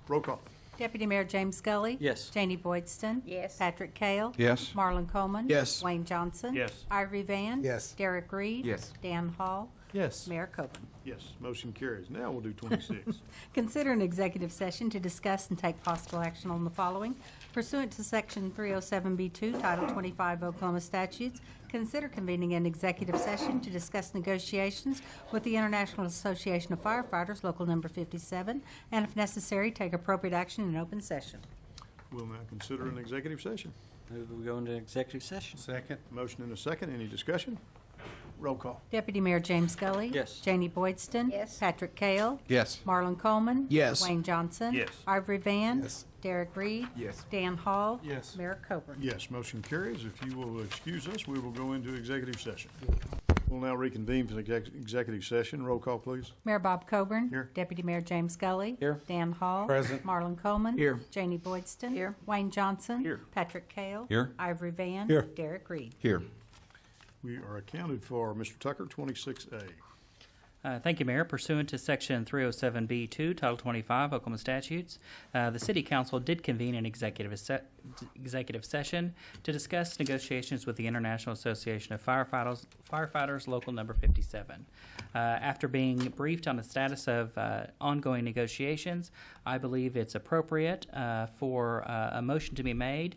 Roll call. Deputy Mayor James Scully. Yes. Janie Boydston. Yes. Patrick Kale. Yes. Marlon Coleman. Yes. Wayne Johnson. Yes. Ivory Van. Yes. Derek Reed. Yes. Dan Hall. Yes. Mayor Coburn. Yes, motion carries. Now we'll do 26. Consider an executive session to discuss and take possible action on the following. Pursuant to Section 307B2, Title 25 Oklahoma statutes, consider convening an executive session to discuss negotiations with the International Association of Firefighters, Local Number 57, and if necessary, take appropriate action in open session. We'll now consider an executive session. Move we go into executive session. Second. Motion and a second. Any discussion? Roll call. Deputy Mayor James Scully. Yes. Janie Boydston. Yes. Patrick Kale. Yes. Marlon Coleman. Yes. Wayne Johnson. Yes. Ivory Van. Yes. Derek Reed. Yes. Dan Hall. Yes. Mayor Coburn. Yes, motion carries. If you will excuse us, we will go into executive session. We'll now reconvene for the executive session. Roll call, please. Mayor Bob Coburn. Here. Deputy Mayor James Scully. Here. Dan Hall. Present. Marlon Coleman. Here. Janie Boydston. Here. Wayne Johnson. Here. Patrick Kale. Here. Ivory Van. Here. Derek Reed. Here. We are accounted for. Mr. Tucker, 26A. Thank you, Mayor. Pursuant to Section 307B2, Title 25 Oklahoma statutes, the City Council did convene an executive session to discuss negotiations with the International Association of Firefighters, Local Number 57. After being briefed on the status of ongoing negotiations, I believe it's appropriate for a motion to be made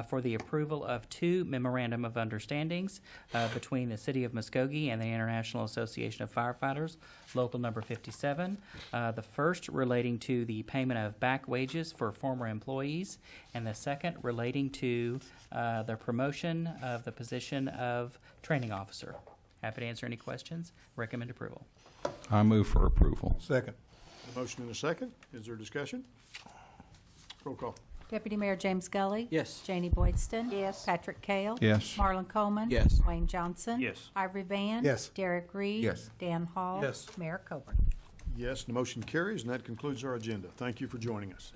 for the approval of two memorandum of understandings between the City of Muskogee and the International Association of Firefighters, Local Number 57. The first relating to the payment of back wages for former employees, and the second relating to the promotion of the position of training officer. Happy to answer any questions. Recommend approval. I move for approval. Second. A motion and a second. Is there discussion? Roll call. Deputy Mayor James Scully. Yes. Janie Boydston. Yes. Patrick Kale. Yes. Marlon Coleman. Yes. Wayne Johnson. Yes. Ivory Van. Yes. Derek Reed. Yes. Dan Hall. Yes. Mayor Coburn. Yes, the motion carries, and that concludes our agenda. Thank you for joining us.